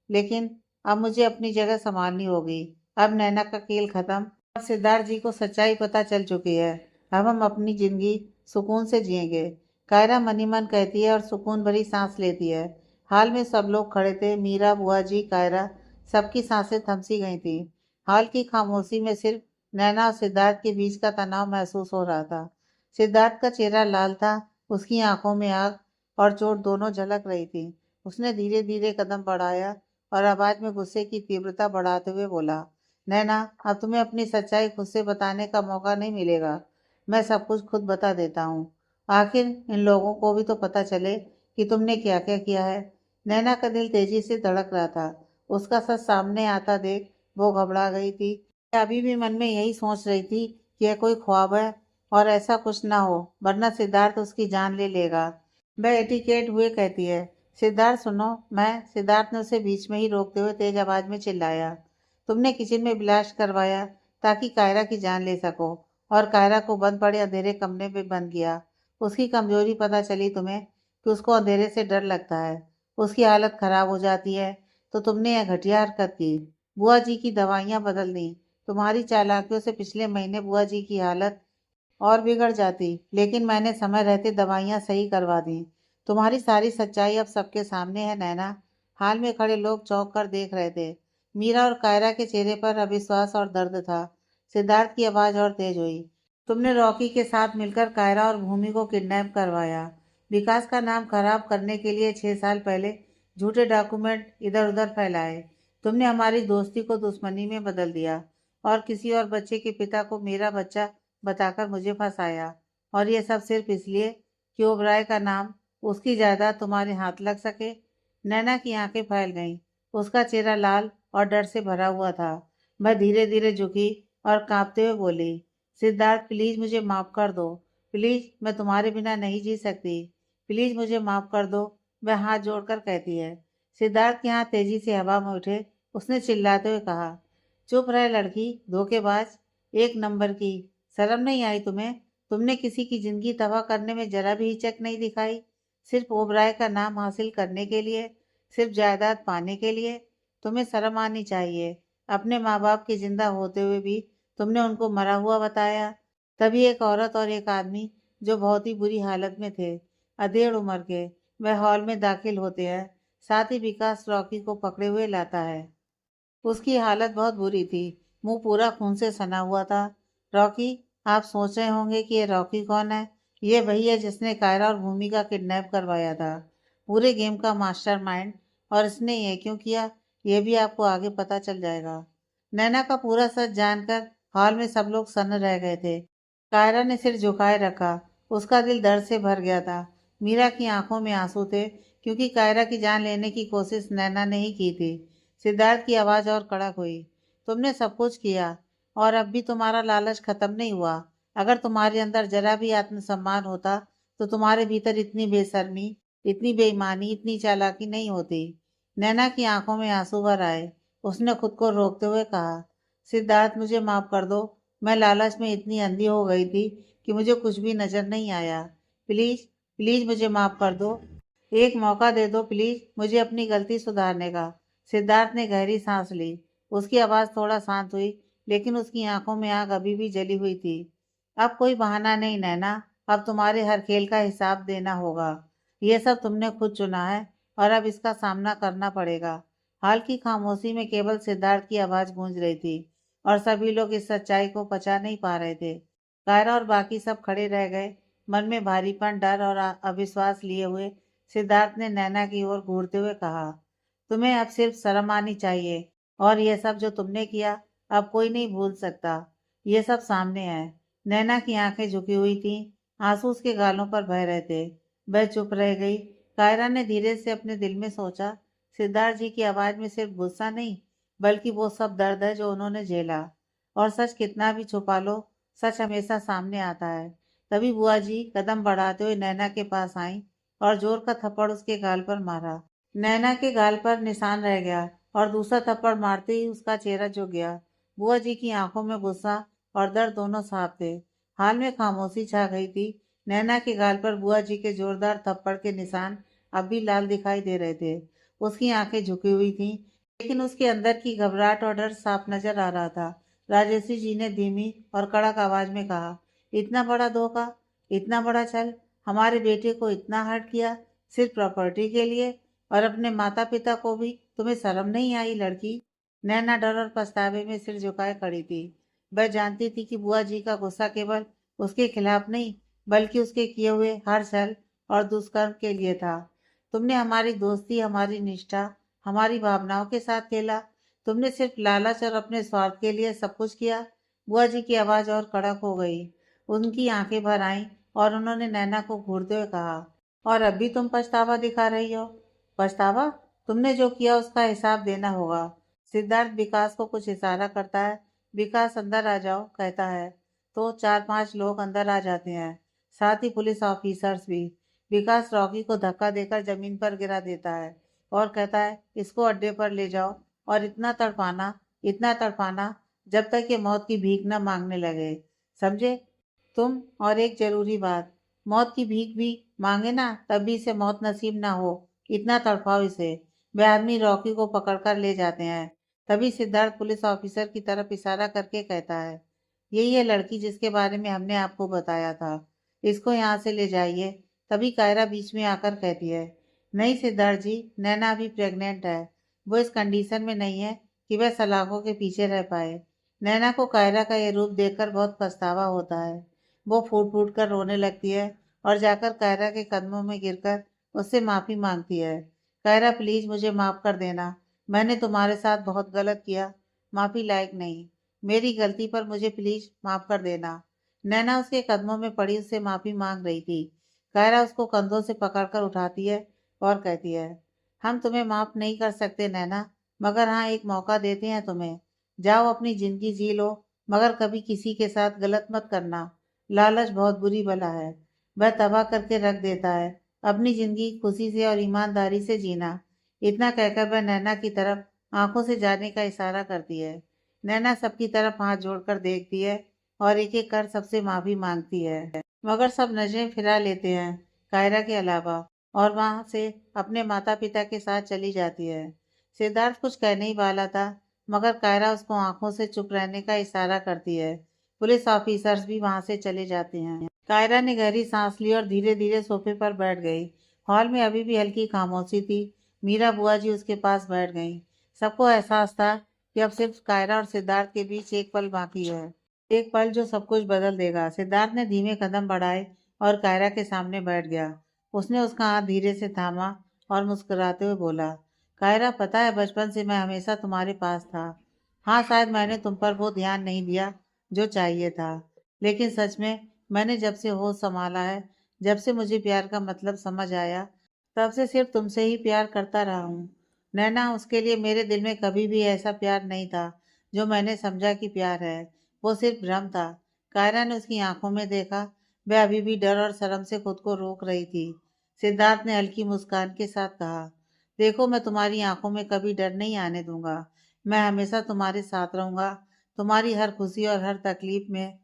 लेकिन अब मुझे अपनी जगह संभालनी होगी। अब नैना का खेल खत्म। अब सिद्धार्थ जी को सच्चाई पता चल चुकी है। अब हम अपनी जिंदगी सुकून से जिएंगे। कायरा मनी मन कहती है और सुकून भरी सांस लेती है। हाल में सब लोग खड़े थे। मीरा, बुआ जी, कायरा, सबकी सांसें थमसी गई थी। हाल की खामोशी में सिर्फ नैना और सिद्धार्थ के बीच का तनाव महसूस हो रहा था। सिद्धार्थ का चेहरा लाल था। उसकी आंखों में आग और चोट दोनों झलक रही थी। उसने धीरे धीरे कदम बढ़ाया और आवाज में गुस्से की तीव्रता बढ़ाते हुए बोला, नैना, अब तुम्हें अपनी सच्चाई खुद से बताने का मौका नहीं मिलेगा। मैं सब कुछ खुद बता देता हूँ। आखिर इन लोगों को भी तो पता चले कि तुमने क्या क्या किया है। नैना का दिल तेजी से धड़क रहा था। उसका सच सामने आता देख वो घबरा गई थी। वह अभी भी मन में यही सोच रही थी कि यह कोई ख्वाब है और ऐसा कुछ ना हो, वरना सिद्धार्थ उसकी जान ले लेगा। वह एटिकेट हुए कहती है, सिद्धार्थ सुनो। सिद्धार्थ ने उसे बीच में ही रोकते हुए तेज आवाज में चिल्लाया, तुमने किचन में ब्लास्ट करवाया ताकि कायरा की जान ले सको, और कायरा को बंद पड़े अंधेरे कमरे में बंद किया। उसकी कमजोरी पता चली तुम्हें कि उसको अंधेरे से डर लगता है। उसकी हालत खराब हो जाती है तो तुमने यह घटिया हरकत की। बुआ जी की दवाइयां बदल दी। तुम्हारी चालाकियों से पिछले महीने बुआ जी की हालत और बिगड़ जाती, लेकिन मैंने समय रहते दवाइयां सही करवा दी। तुम्हारी सारी सच्चाई अब सबके सामने है नैना। हाल में खड़े लोग चौंक कर देख रहे थे। मीरा और कायरा के चेहरे पर अविश्वास और दर्द था। सिद्धार्थ की आवाज और तेज हुई, तुमने रॉकी के साथ मिलकर कायरा और भूमि को किडनैप करवाया। विकास का नाम खराब करने के लिए 6 साल पहले झूठे डॉक्यूमेंट इधर उधर फैलाए। तुमने हमारी दोस्ती को दुश्मनी में बदल दिया और किसी और बच्चे के पिता को मेरा बच्चा बताकर मुझे फंसाया। और ये सब सिर्फ इसलिए कि ओबराय का नाम, उसकी जायदाद तुम्हारे हाथ लग सके। नैना की आंखें फैल गईं। उसका चेहरा लाल और डर से भरा हुआ था। वह धीरे धीरे झुकी और कांपते हुए बोली, सिद्धार्थ प्लीज मुझे माफ कर दो। प्लीज, मैं तुम्हारे बिना नहीं जी सकती। प्लीज मुझे माफ कर दो, वह हाथ जोड़कर कहती है। सिद्धार्थ के हाथ तेजी से हवा में उठे। उसने चिल्लाते हुए कहा, चुप रह लड़की, धोखेबाज, एक नंबर की। शर्म नहीं आई तुम्हें? तुमने किसी की जिंदगी तबाह करने में जरा भी हिचक नहीं दिखाई, सिर्फ ओबराय का नाम हासिल करने के लिए, सिर्फ जायदाद पाने के लिए। तुम्हें शर्म आनी चाहिए। अपने माँ बाप के जिंदा होते हुए भी तुमने उनको मरा हुआ बताया। तभी एक औरत और एक आदमी जो बहुत ही बुरी हालत में थे, अधेड़ उम्र के, वह हॉल में दाखिल होते हैं। साथ ही विकास रॉकी को पकड़े हुए लाता है। उसकी हालत बहुत बुरी थी, मुंह पूरा खून से सना हुआ था। रॉकी, आप सोच रहे होंगे कि ये रॉकी कौन है। ये वही है जिसने कायरा और भूमि का किडनैप करवाया था, पूरे गेम का मास्टरमाइंड। और इसने ये क्यों किया, ये भी आपको आगे पता चल जाएगा। नैना का पूरा सच जानकर हॉल में सब लोग सन्न रह गए थे। कायरा ने सिर झुकाए रखा। उसका दिल दर्द से भर गया था। मीरा की आंखों में आंसू थे, क्योंकि कायरा की जान लेने की कोशिश नैना ने ही की थी। सिद्धार्थ की आवाज और कड़क हुई, तुमने सब कुछ किया और अब भी तुम्हारा लालच खत्म नहीं हुआ। अगर तुम्हारे अंदर जरा भी आत्मसम्मान होता तो तुम्हारे भीतर इतनी बेशर्मी, इतनी बेईमानी, इतनी चालाकी नहीं होती। नैना की आंखों में आंसू भर आए। उसने खुद को रोकते हुए कहा, सिद्धार्थ मुझे माफ कर दो। मैं लालच में इतनी अंधी हो गई थी कि मुझे कुछ भी नजर नहीं आया। प्लीज, प्लीज मुझे माफ कर दो। एक मौका दे दो प्लीज, मुझे अपनी गलती सुधारने का। सिद्धार्थ ने गहरी सांस ली। उसकी आवाज थोड़ा शांत हुई, लेकिन उसकी आंखों में आग अभी भी जली हुई थी। अब कोई बहाना नहीं नैना, अब तुम्हारे हर खेल का हिसाब देना होगा। ये सब तुमने खुद चुना है और अब इसका सामना करना पड़ेगा। हाल की खामोशी में केवल सिद्धार्थ की आवाज गूंज रही थी और सभी लोग इस सच्चाई को पचा नहीं पा रहे थे। कायरा और बाकी सब खड़े रह गए, मन में भारीपन, डर और अविश्वास लिए हुए। सिद्धार्थ ने नैना की ओर घूरते हुए कहा, तुम्हें अब सिर्फ शर्म आनी चाहिए। और ये सब जो तुमने किया, अब कोई नहीं भूल सकता। ये सब सामने है। नैना की आंखें झुकी हुई थीं, आंसू उसके गालों पर बह रहे थे। वह चुप रह गई। कायरा ने धीरे से अपने दिल में सोचा, सिद्धार्थ जी की आवाज में सिर्फ गुस्सा नहीं, बल्कि वो सब दर्द है जो उन्होंने झेला। और सच कितना भी छुपा लो, सच हमेशा सामने आता है। तभी बुआ जी कदम बढ़ाते हुए नैना के पास आई और जोर का थप्पड़ उसके गाल पर मारा। नैना के गाल पर निशान रह गया और दूसरा थप्पड़ मारते ही उसका चेहरा झुक गया। बुआ जी की आंखों में गुस्सा और दर्द दोनों साफ थे। हाल में खामोशी छा गई थी। नैना के गाल पर बुआ जी के जोरदार थप्पड़ के निशान अब भी लाल दिखाई दे रहे थे। उसकी आंखें झुकी हुई थीं, लेकिन उसके अंदर की घबराहट और डर साफ नजर आ रहा था। राजेश्वरी जी ने धीमी और कड़क आवाज में कहा, इतना बड़ा धोखा, इतना बड़ा छल, हमारे बेटे को इतना हर्ट किया, सिर्फ प्रॉपर्टी के लिए। और अपने माता पिता को भी तुम्हें शर्म नहीं आई लड़की। नैना डर और पछतावे में सिर झुकाए खड़ी थी। वह जानती थी कि बुआ जी का गुस्सा केवल उसके खिलाफ नहीं, बल्कि उसके किए हुए हर छल और दुष्कर्म के लिए था। तुमने हमारी दोस्ती, हमारी निष्ठा, हमारी भावनाओं के साथ खेला। तुमने सिर्फ लालच और अपने स्वार्थ के लिए सब कुछ किया। बुआ जी की आवाज और कड़क हो गई। उनकी आंखें भर आईं और उन्होंने नैना को घूरते हुए कहा, और अब भी तुम पछतावा दिखा रही हो। पछतावा? तुमने जो किया उसका हिसाब देना होगा। सिद्धार्थ विकास को कुछ इशारा करता है। विकास अंदर आ जाओ कहता है, तो 4-5 लोग अंदर आ जाते हैं, साथ ही पुलिस ऑफिसर्स भी। विकास रॉकी को धक्का देकर जमीन पर गिरा देता है और कहता है, इसको अड्डे पर ले जाओ और इतना तड़पाना जब तक ये मौत की भीख न मांगने लगे, समझे? तुम, और एक जरूरी बात, मौत की भीख भी मांगे ना तब भी इसे मौत नसीब ना हो, इतना तड़पाओ इसे। वे आदमी रॉकी को पकड़कर ले जाते हैं। तभी सिद्धार्थ पुलिस ऑफिसर की तरफ इशारा करके कहता है, यही है लड़की जिसके बारे में हमने आपको बताया था, इसको यहाँ से ले जाइए। तभी कायरा बीच में आकर कहती है, नहीं सिद्धार्थ जी, नैना अभी प्रेग्नेंट है। वो इस कंडीशन में नहीं है कि वह सलाखों के पीछे रह पाए। नैना को कायरा का ये रूप देखकर बहुत पछतावा होता है। वो फूट फूट कर रोने लगती है और जाकर कायरा के कदमों में गिरकर उससे माफी मांगती है। कायरा प्लीज मुझे माफ कर देना, मैंने तुम्हारे साथ बहुत गलत किया, माफी लायक नहीं, मेरी गलती पर मुझे प्लीज माफ कर देना। नैना उसके कदमों में पड़ी उससे माफी मांग रही थी। कायरा उसको कंधों से पकड़कर उठाती है और कहती है, हम तुम्हें माफ नहीं कर सकते नैना, मगर हाँ एक मौका देते हैं तुम्हें। जाओ अपनी जिंदगी जी लो, मगर कभी किसी के साथ गलत मत करना। लालच बहुत बुरी बला है, वह तबाह करके रख देता है। अपनी जिंदगी खुशी से और ईमानदारी से जीना। इतना कहकर वह नैना की तरफ आंखों से जाने का इशारा करती है। नैना सबकी तरफ हाथ जोड़कर देखती है और एक एक कर सबसे माफी मांगती है, मगर सब नजरें फिरा लेते हैं कायरा के अलावा, और वहां से अपने माता पिता के साथ चली जाती है। सिद्धार्थ कुछ कहने ही वाला था, मगर कायरा उसको आंखों से चुप रहने का इशारा करती है। पुलिस ऑफिसर्स भी वहां से चले जाते हैं। कायरा ने गहरी सांस ली और धीरे धीरे सोफे पर बैठ गई। हॉल में अभी भी हल्की खामोशी थी। मीरा बुआ जी उसके पास बैठ गईं। सबको एहसास था कि अब सिर्फ कायरा और सिद्धार्थ के बीच एक पल बाकी है, एक पल जो सब कुछ बदल देगा। सिद्धार्थ ने धीमे कदम बढ़ाए और कायरा के सामने बैठ गया। उसने उसका हाथ धीरे से थामा और मुस्कुराते हुए बोला, कायरा पता है बचपन से मैं हमेशा तुम्हारे पास था। हाँ शायद मैंने तुम पर वो ध्यान नहीं दिया जो चाहिए था, लेकिन सच में मैंने जब से होश संभाला है, जब से मुझे प्यार का मतलब समझ आया, तब से सिर्फ तुमसे ही प्यार करता रहा हूँ। नैना, उसके लिए मेरे दिल में कभी भी ऐसा प्यार नहीं था जो मैंने समझा कि प्यार है। वो सिर्फ भ्रम था। कायरा ने उसकी आंखों में देखा। वह अभी भी डर और शर्म से खुद को रोक रही थी। सिद्धार्थ ने हल्की मुस्कान के साथ कहा, देखो मैं तुम्हारी आंखों में कभी डर नहीं आने दूंगा। मैं हमेशा तुम्हारे साथ रहूंगा, तुम्हारी हर खुशी और हर तकलीफ में।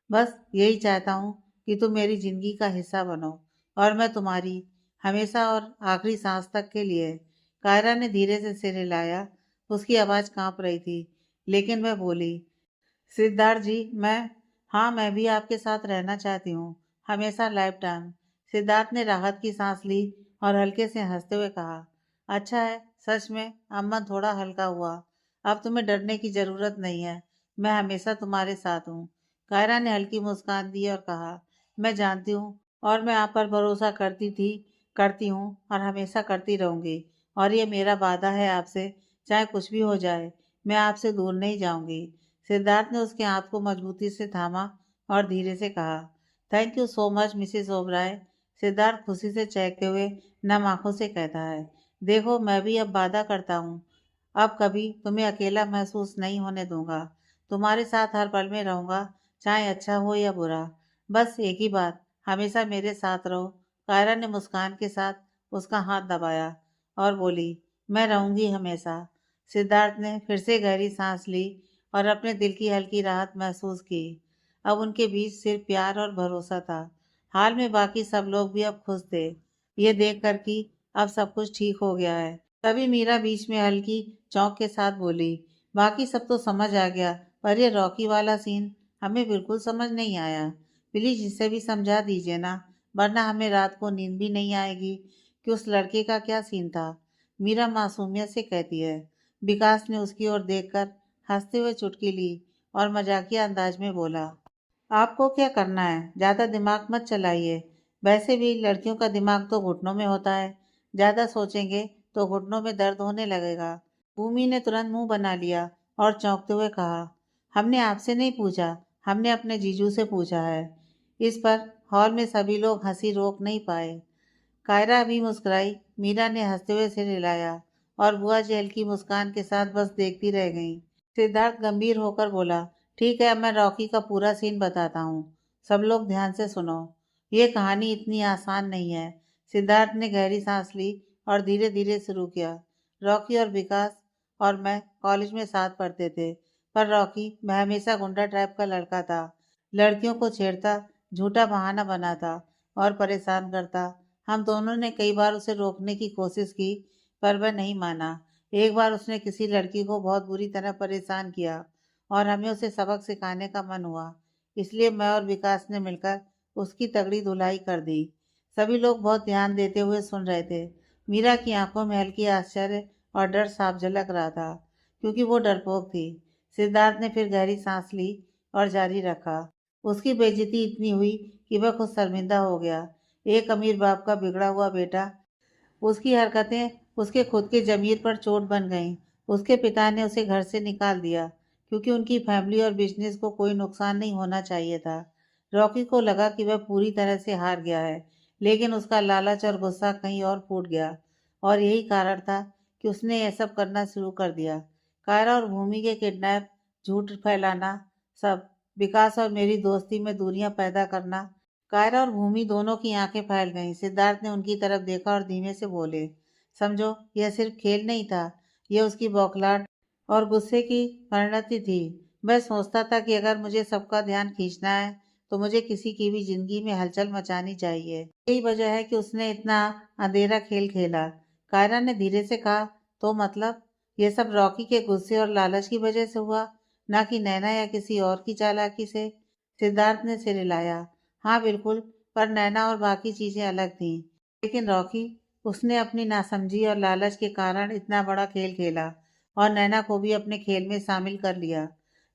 बस यही चाहता हूँ कि तुम मेरी जिंदगी का हिस्सा बनो, और मैं तुम्हारी हमेशा और आखिरी सांस तक के लिए। कायरा ने धीरे से सिर हिलाया। उसकी आवाज कांप रही थी, लेकिन वह बोली, सिद्धार्थ जी, मैं भी आपके साथ रहना चाहती हूँ, हमेशा लाइफ टाइम। सिद्धार्थ ने राहत की सांस ली और हल्के से हंसते हुए कहा, अच्छा है, सच में अब मन थोड़ा हल्का हुआ। अब तुम्हें डरने की जरूरत नहीं है, मैं हमेशा तुम्हारे साथ हूँ। कायरा ने हल्की मुस्कान दी और कहा, मैं जानती हूँ, और मैं आप पर भरोसा करती हूँ और हमेशा करती रहूंगी। और ये मेरा वादा है आपसे, चाहे कुछ भी हो जाए, मैं आपसे दूर नहीं जाऊंगी। सिद्धार्थ ने उसके हाथ को मजबूती से थामा और धीरे से कहा, thank you so much Mrs Oberoi. Siddharth खुशी से चहकते हुए नम आंखों से कहता है, देखो मैं भी अब वादा करता हूँ, अब कभी तुम्हें अकेला महसूस नहीं होने दूंगा। तुम्हारे साथ हर पल में रहूंगा, चाहे अच्छा हो या बुरा। बस एक ही बात, हमेशा मेरे साथ रहो। कायरा ने मुस्कान के साथ उसका हाथ दबाया और बोली, मैं रहूंगी हमेशा। सिद्धार्थ ने फिर से गहरी सांस ली और अपने दिल की हल्की राहत महसूस की। अब उनके बीच सिर्फ प्यार और भरोसा था। हाल में बाकी सब लोग भी अब खुश थे, ये देख कर कि अब सब कुछ ठीक हो गया है। तभी मीरा बीच में हल्की चौंक के साथ बोली, बाकी सब तो समझ आ गया, पर ये रॉकी वाला सीन हमें बिल्कुल समझ नहीं आया। प्लीज इसे भी समझा दीजिए ना, वरना हमें रात को नींद भी नहीं आएगी कि उस लड़के का क्या सीन था। मीरा मासूमियत से कहती है। विकास ने उसकी ओर देखकर हंसते हुए चुटकी ली और मजाकिया अंदाज में बोला, आपको क्या करना है, ज्यादा दिमाग मत चलाइए। वैसे भी लड़कियों का दिमाग तो घुटनों में होता है, ज्यादा सोचेंगे तो घुटनों में दर्द होने लगेगा। भूमि ने तुरंत मुंह बना लिया और चौंकते हुए कहा, हमने आपसे नहीं पूछा, हमने अपने जीजू से पूछा है। इस पर हॉल में सभी लोग हंसी रोक नहीं पाए। कायरा भी मुस्कुराई। मीरा ने हंसते हुए सिर हिलाया और बुआ जी हल्की मुस्कान के साथ बस देखती रह गईं। सिद्धार्थ गंभीर होकर बोला, ठीक है, अब मैं रॉकी का पूरा सीन बताता हूँ। सब लोग ध्यान से सुनो। ये कहानी इतनी आसान नहीं है। सिद्धार्थ ने गहरी सांस ली और धीरे धीरे शुरू किया। रॉकी और विकास और मैं कॉलेज में साथ पढ़ते थे, पर रॉकी मैं हमेशा गुंडा टाइप का लड़का था। लड़कियों को छेड़ता, झूठा बहाना बनाता और परेशान करता। हम दोनों ने कई बार उसे रोकने की कोशिश की, पर वह नहीं माना। एक बार उसने किसी लड़की को बहुत बुरी तरह परेशान किया और हमें उसे सबक सिखाने का मन हुआ। इसलिए मैं और विकास ने मिलकर उसकी तगड़ी धुलाई कर दी। सभी लोग बहुत ध्यान देते हुए सुन रहे थे। मीरा की आंखों में हल्की आश्चर्य और डर साफ झलक रहा था, क्योंकि वो डरपोक थी। सिद्धार्थ ने फिर गहरी सांस ली और जारी रखा। उसकी बेइज्जती इतनी हुई कि वह खुद शर्मिंदा हो गया। एक अमीर बाप का बिगड़ा हुआ बेटा, उसकी हरकतें उसके खुद के ज़मीर पर चोट बन गईं। उसके पिता ने उसे घर से निकाल दिया, क्योंकि उनकी फैमिली और बिजनेस को कोई नुकसान नहीं होना चाहिए था। रॉकी को लगा कि वह पूरी तरह से हार गया है, लेकिन उसका लालच और गुस्सा कहीं और फूट गया और यही कारण था कि उसने यह सब करना शुरू कर दिया। कायरा और भूमि के किडनैप, झूठ फैलाना, सब विकास और मेरी दोस्ती में दूरियां पैदा करना। कायरा और भूमि दोनों की आंखें फैल गईं। सिद्धार्थ ने उनकी तरफ देखा और धीमे से बोले, समझो, यह सिर्फ खेल नहीं था, यह उसकी बौखलाहट और गुस्से की परिणति थी। वह सोचता था कि अगर मुझे सबका ध्यान खींचना है तो मुझे किसी की भी जिंदगी में हलचल मचानी चाहिए। यही वजह है कि उसने इतना अंधेरा खेल खेला। कायरा ने धीरे से कहा, तो मतलब ये सब रॉकी के गुस्से और लालच की वजह से हुआ, ना कि नैना या किसी और की चालाकी से? सिद्धार्थ ने सिर हिलाया। हाँ बिल्कुल, पर नैना और बाकी चीजें अलग थीं। लेकिन रॉकी, उसने अपनी नासमझी और लालच के कारण इतना बड़ा खेल खेला और नैना को भी अपने खेल में शामिल कर लिया।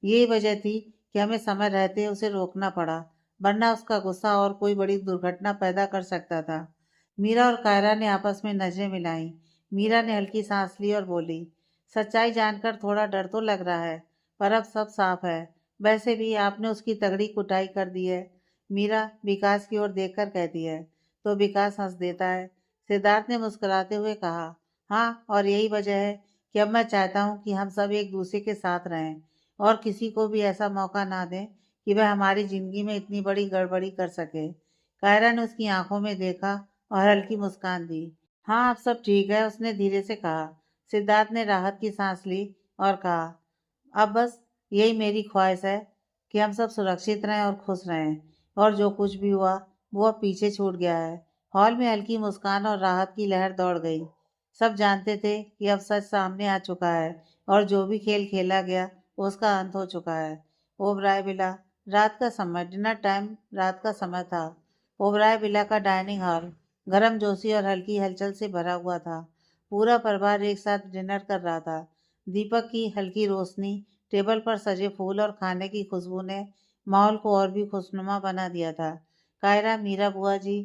यही वजह थी कि हमें समय रहते उसे रोकना पड़ा, वरना उसका गुस्सा और कोई बड़ी दुर्घटना पैदा कर सकता था। मीरा और कायरा ने आपस में नजरें मिलाईं। मीरा ने हल्की सांस ली और बोली, सच्चाई जानकर थोड़ा डर तो लग रहा है, पर अब सब साफ है। वैसे भी आपने उसकी तगड़ी कुटाई कर दी है। मीरा विकास की ओर देखकर कहती है। तो विकास हंस देता है। सिद्धार्थ ने मुस्कुराते हुए कहा, हाँ, और यही वजह है कि अब मैं चाहता हूँ कि हम सब एक दूसरे के साथ रहें और किसी को भी ऐसा मौका ना दें कि वह हमारी जिंदगी में इतनी बड़ी गड़बड़ी कर सके। कायरा ने उसकी आंखों में देखा और हल्की मुस्कान दी। हाँ, अब सब ठीक है, उसने धीरे से कहा। सिद्धार्थ ने राहत की सांस ली और कहा, अब बस यही मेरी ख्वाहिश है कि हम सब सुरक्षित रहें और खुश रहें, और जो कुछ भी हुआ वो अब पीछे छूट गया है। हॉल में हल्की मुस्कान और राहत की लहर दौड़ गई। सब जानते थे कि अब सच सामने आ चुका है और जो भी खेल खेला गया उसका अंत हो चुका है। ओबराय विला, रात का समय, डिनर टाइम, रात का समय था। ओबराय विला का डाइनिंग हॉल गर्म जोशी और हल्की हलचल से भरा हुआ था। पूरा परिवार एक साथ डिनर कर रहा था। दीपक की हल्की रोशनी, टेबल पर सजे फूल और खाने की खुशबू ने माहौल को और भी खुशनुमा बना दिया था। कायरा, मीरा बुआ जी,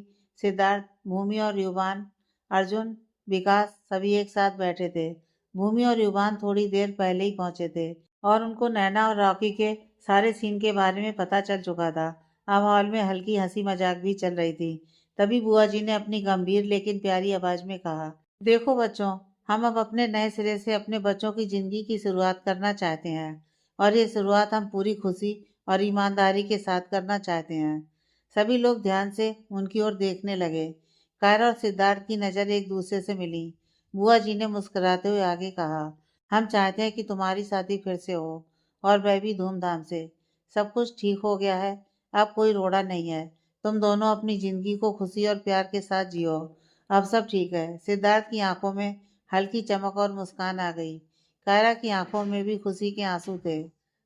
सिद्धार्थ, भूमि और युवान, अर्जुन, विकास सभी एक साथ बैठे थे। भूमि और युवान थोड़ी देर पहले ही पहुंचे थे और उनको नैना और रॉकी के सारे सीन के बारे में पता चल चुका था। अब हॉल में हल्की हंसी मजाक भी चल रही थी। तभी बुआ जी ने अपनी गंभीर लेकिन प्यारी आवाज में कहा, देखो बच्चों, हम अब अपने नए सिरे से अपने बच्चों की जिंदगी की शुरुआत करना चाहते हैं, और ये शुरुआत हम पूरी खुशी और ईमानदारी के साथ करना चाहते हैं। सभी लोग ध्यान से उनकी ओर देखने लगे। कायरा और सिद्धार्थ की नज़र एक दूसरे से मिली। बुआ जी ने मुस्कुराते हुए आगे कहा, हम चाहते हैं कि तुम्हारी शादी फिर से हो, और वह भी धूमधाम से। सब कुछ ठीक हो गया है, अब कोई रोड़ा नहीं है। तुम दोनों अपनी जिंदगी को खुशी और प्यार के साथ जियो। अब सब ठीक है। सिद्धार्थ की आंखों में हल्की चमक और मुस्कान आ गई। कायरा की आंखों में भी खुशी के आंसू थे।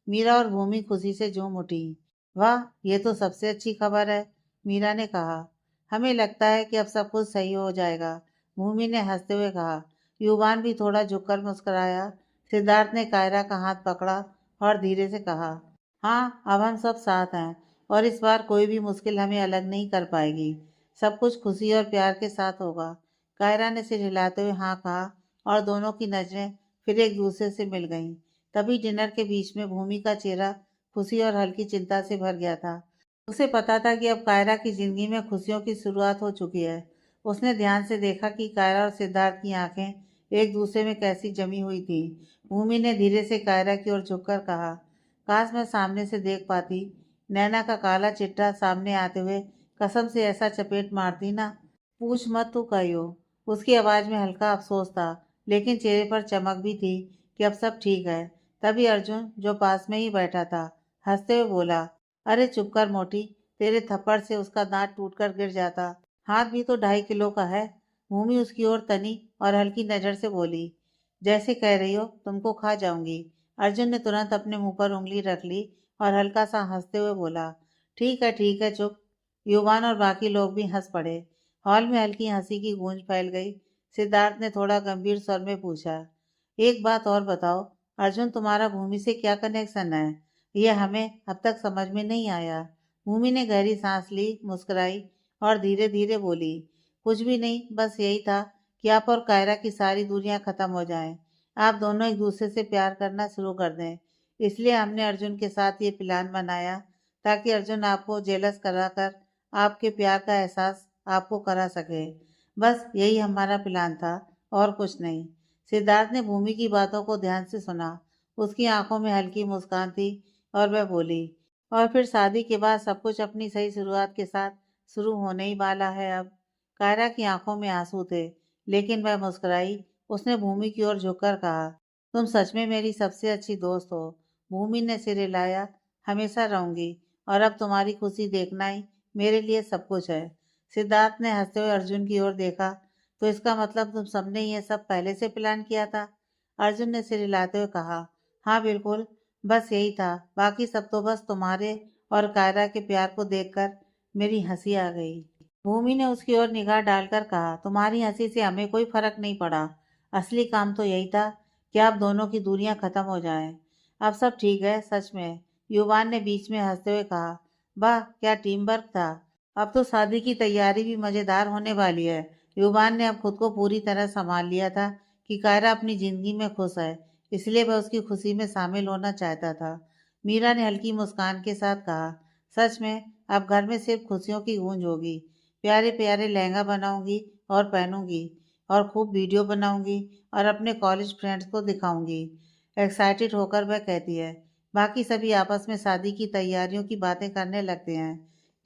मीरा और भूमि खुशी से झूम उठी। वाह, ये तो सबसे अच्छी खबर है, मीरा ने कहा। हमें लगता है कि अब सब कुछ सही हो जाएगा, भूमि ने हंसते हुए कहा। युवान भी थोड़ा झुककर मुस्कुराया। सिद्धार्थ ने कायरा का हाथ पकड़ा और धीरे से कहा, हाँ, अब हम सब साथ हैं और इस बार कोई भी मुश्किल हमें अलग नहीं कर पाएगी। सब कुछ खुशी और प्यार के साथ होगा। कायरा ने सिर हिलाते हुए हाँ कहा और दोनों की नजरें फिर एक दूसरे से मिल गईं। तभी डिनर के बीच में भूमि का चेहरा खुशी और हल्की चिंता से भर गया था। उसे पता था कि अब कायरा की जिंदगी में खुशियों की शुरुआत हो चुकी है। उसने ध्यान से देखा कि कायरा और सिद्धार्थ की आंखें एक दूसरे में कैसी जमी हुई थी। भूमि ने धीरे से कायरा की ओर झुककर कहा, काश मैं सामने से देख पाती, नैना का काला चिट्टा सामने आते हुए कसम से ऐसा चपेट मारती ना। पूछ मत तू कहियो। उसकी आवाज में हल्का अफसोस था, लेकिन चेहरे पर चमक भी थी कि अब सब ठीक है। तभी अर्जुन, जो पास में ही बैठा था, हंसते हुए बोला, अरे चुप कर मोटी, तेरे थप्पड़ से उसका दांत टूटकर गिर जाता। हाथ भी तो 2.5 किलो का है। भूमि उसकी ओर तनी और हल्की नजर से बोली, जैसे कह रही हो तुमको खा जाऊंगी। अर्जुन ने तुरंत अपने मुंह पर उंगली रख ली और हल्का सा हंसते हुए बोला, ठीक है, चुप। युवान और बाकी लोग भी हंस पड़े। हॉल में हल्की हंसी की गूंज फैल गई। सिद्धार्थ ने थोड़ा गंभीर स्वर में पूछा, एक बात और बताओ, अर्जुन, तुम्हारा भूमि से क्या कनेक्शन है? यह हमें अब तक समझ में नहीं आया। भूमि ने गहरी सांस ली, मुस्कुराई और धीरे धीरे बोली, कुछ भी नहीं, बस यही था कि आप और कायरा की सारी दूरियां खत्म हो जाएं। आप दोनों एक दूसरे से प्यार करना शुरू कर दें। इसलिए हमने अर्जुन के साथ ये प्लान बनाया। ताकि अर्जुन आपको जेलस कराकर आपके प्यार का एहसास आपको करा सके। बस यही हमारा प्लान था और कुछ नहीं। सिद्धार्थ ने भूमि की बातों को ध्यान से सुना। उसकी आंखों में हल्की मुस्कान थी और वह बोली, और फिर शादी के बाद सब कुछ अपनी सही शुरुआत के साथ शुरू होने ही वाला है अब। कायरा की आंखों में आंसू थे, लेकिन वह मुस्कुराई। उसने भूमि की ओर झुककर कहा, तुम सच में मेरी सबसे अच्छी दोस्त हो। भूमि ने सिर हिलाया, हमेशा रहूंगी, और अब तुम्हारी खुशी देखना ही मेरे लिए सब कुछ है। सिद्धार्थ ने हंसते हुए अर्जुन की ओर देखा, तो इसका मतलब तुम सबने ये सब पहले से प्लान किया था? अर्जुन ने सिर हिलाते हुए कहा, हाँ बिल्कुल, बस यही था। बाकी सब तो बस तुम्हारे और कायरा के प्यार को देखकर मेरी हंसी आ गई। भूमि ने उसकी ओर निगाह डालकर कहा, तुम्हारी हंसी से हमें कोई फर्क नहीं पड़ा। असली काम तो यही था कि आप दोनों की दूरियां खत्म हो जाएं। अब सब ठीक है, सच में, युवान ने बीच में हंसते हुए कहा। वाह, क्या टीम वर्क था। अब तो शादी की तैयारी भी मजेदार होने वाली है। युवान ने अब खुद को पूरी तरह संभाल लिया था कि कायरा अपनी जिंदगी में खुश है, इसलिए वह उसकी खुशी में शामिल होना चाहता था। मीरा ने हल्की मुस्कान के साथ कहा, सच में अब घर में सिर्फ खुशियों की गूंज होगी। प्यारे प्यारे लहंगा बनाऊंगी और पहनूंगी, और खूब वीडियो बनाऊंगी और अपने कॉलेज फ्रेंड्स को दिखाऊंगी। एक्साइटेड होकर वह कहती है। बाकी सभी आपस में शादी की तैयारियों की बातें करने लगते हैं।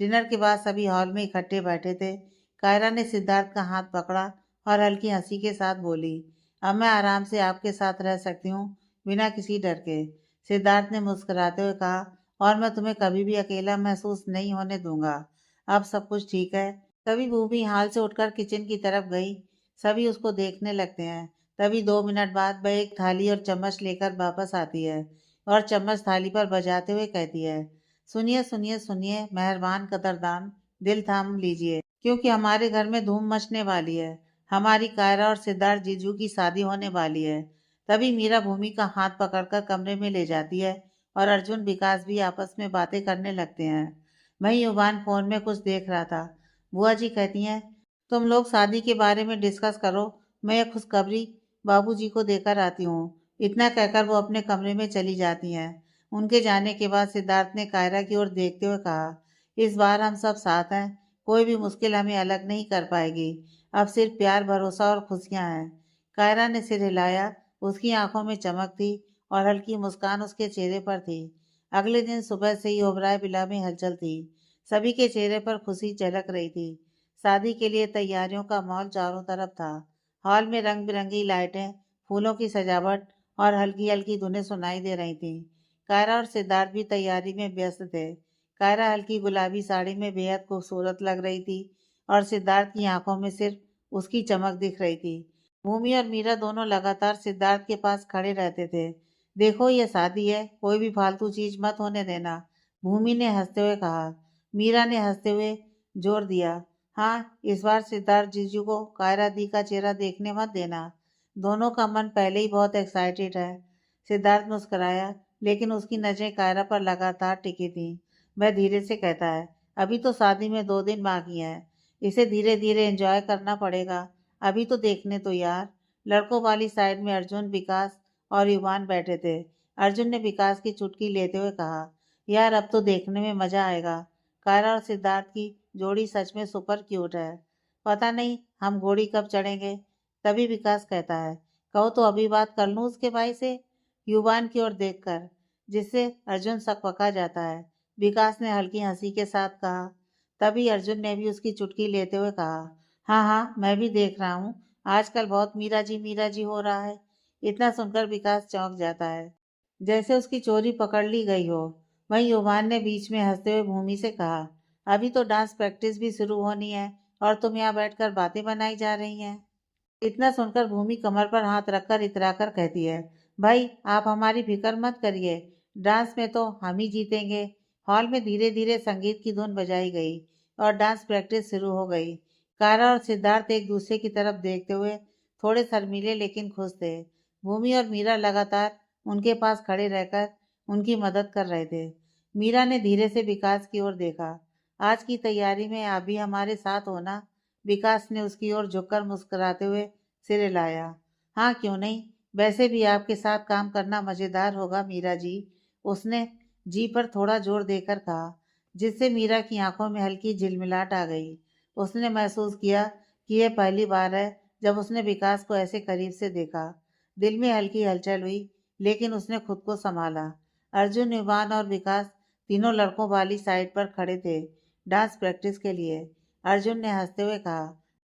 डिनर के बाद सभी हॉल में इकट्ठे बैठे थे। कायरा ने सिद्धार्थ का हाथ पकड़ा और हल्की हंसी के साथ बोली, अब मैं आराम से आपके साथ रह सकती हूँ, बिना किसी डर के। सिद्धार्थ ने मुस्कुराते हुए कहा, और मैं तुम्हें कभी भी अकेला महसूस नहीं होने दूंगा। अब सब कुछ ठीक है। तभी भूमि हाल से उठकर किचन की तरफ गई। सभी उसको देखने लगते हैं। तभी 2 मिनट बाद वह एक थाली और चम्मच लेकर वापस आती है और चम्मच थाली पर बजाते हुए कहती है, सुनिए सुनिए सुनिए मेहरबान कदरदान, दिल थाम लीजिए, क्योंकि हमारे घर में धूम मचने वाली है। हमारी कायरा और सिद्धार्थ जीजू की शादी होने वाली है। तभी मीरा भूमि का हाथ पकड़कर कमरे में ले जाती है और अर्जुन विकास भी आपस में बातें करने लगते हैं। वहीं युवान फोन में कुछ देख रहा था। बुआ जी कहती हैं, तुम लोग शादी के बारे में डिस्कस करो, मैं यह खुशखबरी बाबूजी को देकर आती हूँ। इतना कहकर वो अपने कमरे में चली जाती हैं। उनके जाने के बाद सिद्धार्थ ने कायरा की ओर देखते हुए कहा, इस बार हम सब साथ हैं, कोई भी मुश्किल हमें अलग नहीं कर पाएगी। अब सिर्फ प्यार, भरोसा और खुशियां हैं। कायरा ने सिर हिलाया। उसकी आंखों में चमक थी और हल्की मुस्कान उसके चेहरे पर थी। अगले दिन सुबह से ही ओबराय विला में हलचल थी। सभी के चेहरे पर खुशी झलक रही थी। शादी के लिए तैयारियों का माहौल चारों तरफ था। हॉल में रंग बिरंगी लाइटें, फूलों की सजावट और हल्की हल्की धुनें सुनाई दे रही थीं। कायरा और सिद्धार्थ भी तैयारी में व्यस्त थे। कायरा हल्की गुलाबी साड़ी में बेहद खूबसूरत लग रही थी और सिद्धार्थ की आंखों में सिर्फ उसकी चमक दिख रही थी। भूमि और मीरा दोनों लगातार सिद्धार्थ के पास खड़े रहते थे। देखो, ये शादी है, कोई भी फालतू चीज मत होने देना, भूमि ने हंसते हुए कहा। मीरा ने हंसते हुए जोर दिया, हाँ, इस बार सिद्धार्थ जीजू को कायरा दी का चेहरा देखने मत देना। दोनों का मन पहले ही बहुत एक्साइटेड है। सिद्धार्थ मुस्कुराया, लेकिन उसकी नजरें कायरा पर लगातार टिकी थी। वह धीरे से कहता है, अभी तो शादी में 2 दिन बाकी हैं, इसे धीरे धीरे एंजॉय करना पड़ेगा। अभी तो देखने तो यार। लड़कों वाली साइड में अर्जुन, विकास और युवान बैठे थे। अर्जुन ने विकास की चुटकी लेते हुए कहा, यार अब तो देखने में मजा आएगा। कायरा और सिद्धार्थ की जोड़ी सच में सुपर क्यूट है। पता नहीं हम घोड़ी कब चढ़ेंगे। तभी विकास कहता है, कहो तो अभी बात कर लूं उसके भाई से, युवान की ओर देखकर, जिससे अर्जुन सकपका जाता है। विकास ने हल्की हंसी के साथ कहा। तभी अर्जुन ने भी उसकी चुटकी लेते हुए कहा, हाँ हाँ, मैं भी देख रहा हूँ, आजकल बहुत मीरा जी हो रहा है। इतना सुनकर विकास चौंक जाता है, जैसे उसकी चोरी पकड़ ली गई हो। वहीं युवान ने बीच में हंसते हुए भूमि से कहा, अभी तो डांस प्रैक्टिस भी शुरू होनी है और तुम यहाँ बैठकर बातें बनाई जा रही हैं। इतना सुनकर भूमि कमर पर हाथ रखकर इतराकर कहती है, भाई आप हमारी फिक्र मत करिए, डांस में तो हम ही जीतेंगे। हॉल में धीरे धीरे संगीत की धुन बजाई गई और डांस प्रैक्टिस शुरू हो गई। कारा और सिद्धार्थ एक दूसरे की तरफ देखते हुए थोड़े शर्मीले लेकिन खुश थे। भूमि और मीरा लगातार उनके पास खड़े रहकर उनकी मदद कर रहे थे। मीरा ने धीरे से विकास की ओर देखा, आज की तैयारी में आप भी हमारे साथ हो ना? विकास ने उसकी ओर झुककर मुस्कुराते हुए सिर हिलाया। हाँ, क्यों नहीं, वैसे भी आपके साथ काम करना मजेदार होगा मीरा जी। उसने जी पर थोड़ा जोर देकर कहा। जिससे मीरा की आंखों में हल्की झिलमिलाहट आ गई। उसने महसूस किया कि यह पहली बार है जब उसने विकास को ऐसे करीब से देखा। दिल में हल्की हलचल हुई, लेकिन उसने खुद को संभाला। अर्जुन, युवान और विकास तीनों लड़कों वाली साइड पर खड़े थे, डांस प्रैक्टिस के लिए। अर्जुन ने हंसते हुए कहा,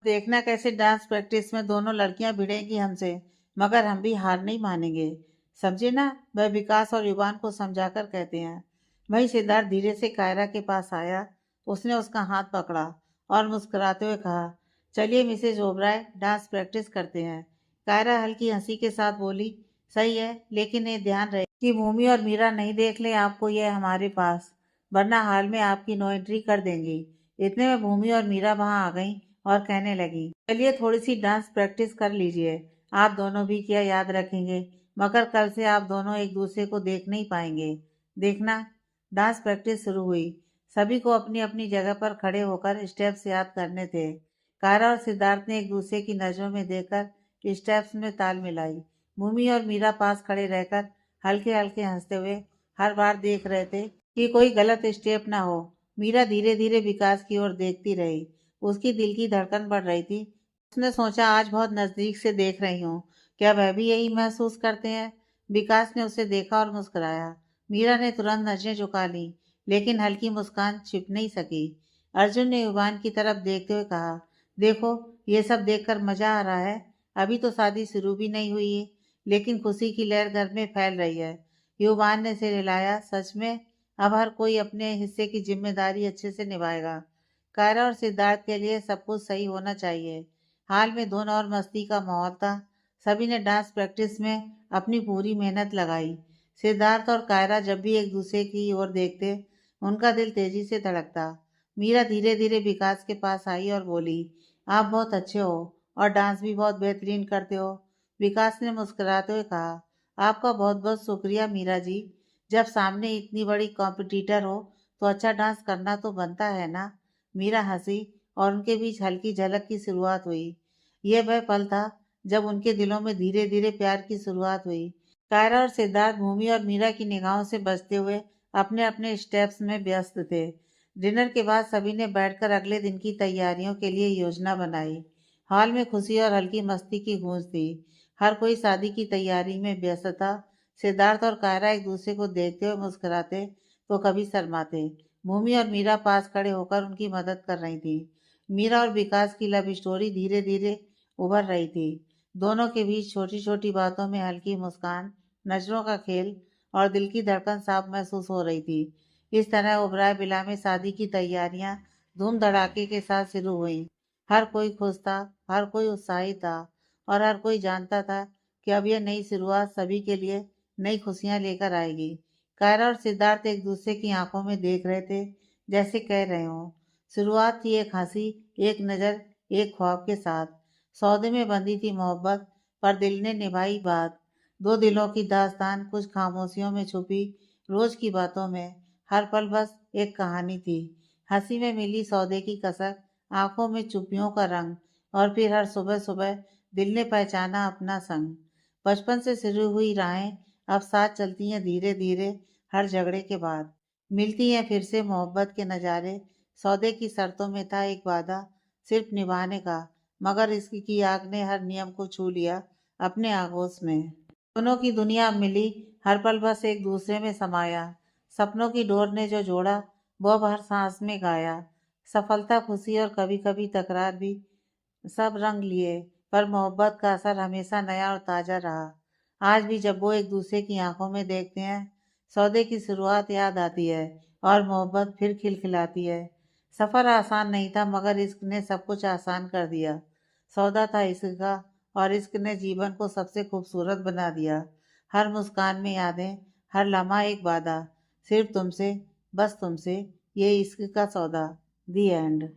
देखना कैसे डांस प्रैक्टिस में दोनों लड़कियां भिड़ेंगी हमसे, मगर हम भी हार नहीं मानेंगे। समझे ना, वह विकास और युवान को समझाकर कहते हैं। वही सिद्धार्थ धीरे से कायरा के पास आया। उसने उसका हाथ पकड़ा और मुस्कुराते हुए कहा, चलिए मिसेज ओबराय, डांस प्रैक्टिस करते हैं। कायरा हल्की हंसी के साथ बोली, सही है, लेकिन ये ध्यान रहे कि भूमि और मीरा नहीं देख ले आपको ये हमारे पास, वरना हाल में आपकी नो एंट्री कर देंगी। इतने में भूमि और मीरा वहां आ गईं और कहने लगी, चलिए थोड़ी सी डांस प्रैक्टिस कर लीजिए। आप दोनों भी क्या याद रखेंगे, मगर कल से आप दोनों एक दूसरे को देख नहीं पाएंगे। देखना। डांस प्रैक्टिस शुरू हुई। सभी को अपनी अपनी जगह पर खड़े होकर स्टेप्स याद करने थे। कायरा और सिद्धार्थ ने एक दूसरे की नजरों में देखकर स्टेप्स में ताल मिलाई। भूमि और मीरा पास खड़े रहकर हल्के हल्के हंसते हुए हर बार देख रहे थे कि कोई गलत स्टेप ना हो। मीरा धीरे धीरे विकास की ओर देखती रही। उसकी दिल की धड़कन बढ़ रही थी। उसने सोचा, आज बहुत नजदीक से देख रही हूँ, क्या वह भी यही महसूस करते हैं। विकास ने उसे देखा और मुस्कुराया। मीरा ने तुरंत नजरें झुका ली, लेकिन हल्की मुस्कान छिप नहीं सकी। अर्जुन ने युवान की तरफ देखते हुए कहा, देखो, ये सब देखकर मजा आ रहा है। अभी तो शादी शुरू भी नहीं हुई है, लेकिन खुशी की लहर घर में फैल रही है। युवान ने सिर हिलाया, सच में अब हर कोई अपने हिस्से की जिम्मेदारी अच्छे से निभाएगा। कायरा और सिद्धार्थ के लिए सब कुछ सही होना चाहिए। हाल में धुन और मस्ती का माहौल था। सभी ने डांस प्रैक्टिस में अपनी पूरी मेहनत लगाई। सिद्धार्थ और कायरा जब भी एक दूसरे की ओर देखते, उनका दिल तेजी से धड़कता। मीरा धीरे धीरे विकास के पास आई और बोली, आप बहुत अच्छे हो और डांस भी बहुत बेहतरीन करते हो। विकास ने मुस्कुराते हुए कहा, आपका बहुत बहुत शुक्रिया मीरा जी। जब सामने इतनी बड़ी कॉम्पिटिटर हो तो अच्छा डांस करना तो बनता है ना। मीरा हंसी और उनके बीच हल्की झलक की शुरुआत हुई। यह वह पल था जब उनके दिलों में धीरे धीरे प्यार की शुरुआत हुई। कायरा और सिद्धार्थ भूमि और मीरा की निगाहों से बचते हुए अपने अपने स्टेप्स में व्यस्त थे। डिनर के बाद सभी ने बैठकर अगले दिन की तैयारियों के लिए योजना बनाई। हॉल में खुशी और हल्की मस्ती की गूंज थी। हर कोई शादी की तैयारी में व्यस्त था। सिद्धार्थ और कायरा एक दूसरे को देखते हुए मुस्कुराते तो कभी शर्माते। भूमि और मीरा पास खड़े होकर उनकी मदद कर रही थी। मीरा और विकास की लव स्टोरी धीरे धीरे उभर रही थी। दोनों के बीच छोटी छोटी बातों में हल्की मुस्कान, नजरों का खेल और दिल की धड़कन साफ महसूस हो रही थी। इस तरह ओबराय विला में शादी की तैयारियां धूम धड़ाके के साथ शुरू हुई। हर कोई खुश था, हर कोई उत्साहित था और हर कोई जानता था कि अब यह नई शुरुआत सभी के लिए नई खुशियां लेकर आएगी। कायरा और सिद्धार्थ एक दूसरे की आंखों में देख रहे थे, जैसे कह रहे हो, शुरुआत थी एक हंसी, एक नज़र, एक ख्वाब के साथ। सौदे में बंधी थी मोहब्बत, पर दिल ने निभाई बात। दो दिलों की दास्तान कुछ खामोशियों में छुपी, रोज की बातों में। हर पल बस एक कहानी थी। हंसी में मिली सौदे की कसक, आंखों में चुप्पियों का रंग, और फिर हर सुबह सुबह दिल ने पहचाना अपना संग। बचपन से शुरू हुई राहें अब साथ चलती हैं धीरे धीरे। हर झगड़े के बाद मिलती हैं फिर से मोहब्बत के नज़ारे। सौदे की शर्तों में था एक वादा, सिर्फ निभाने का, मगर इसकी आग ने हर नियम को छू लिया अपने आगोश में। दोनों की दुनिया मिली, हर पल बस एक दूसरे में समाया। सपनों की डोर ने जो जोड़ा, वो अब हर सांस में गाया। सफलता, खुशी और कभी कभी तकरार भी सब रंग लिए, पर मोहब्बत का असर हमेशा नया और ताज़ा रहा। आज भी जब वो एक दूसरे की आंखों में देखते हैं, सौदे की शुरुआत याद आती है और मोहब्बत फिर खिलखिलाती है। सफ़र आसान नहीं था, मगर इश्क ने सब कुछ आसान कर दिया। सौदा था इश्क का, और इश्क ने जीवन को सबसे खूबसूरत बना दिया। हर मुस्कान में यादें, हर लम्हा एक वादा, सिर्फ तुमसे, बस तुमसे, ये इश्क का सौदा। दी एंड।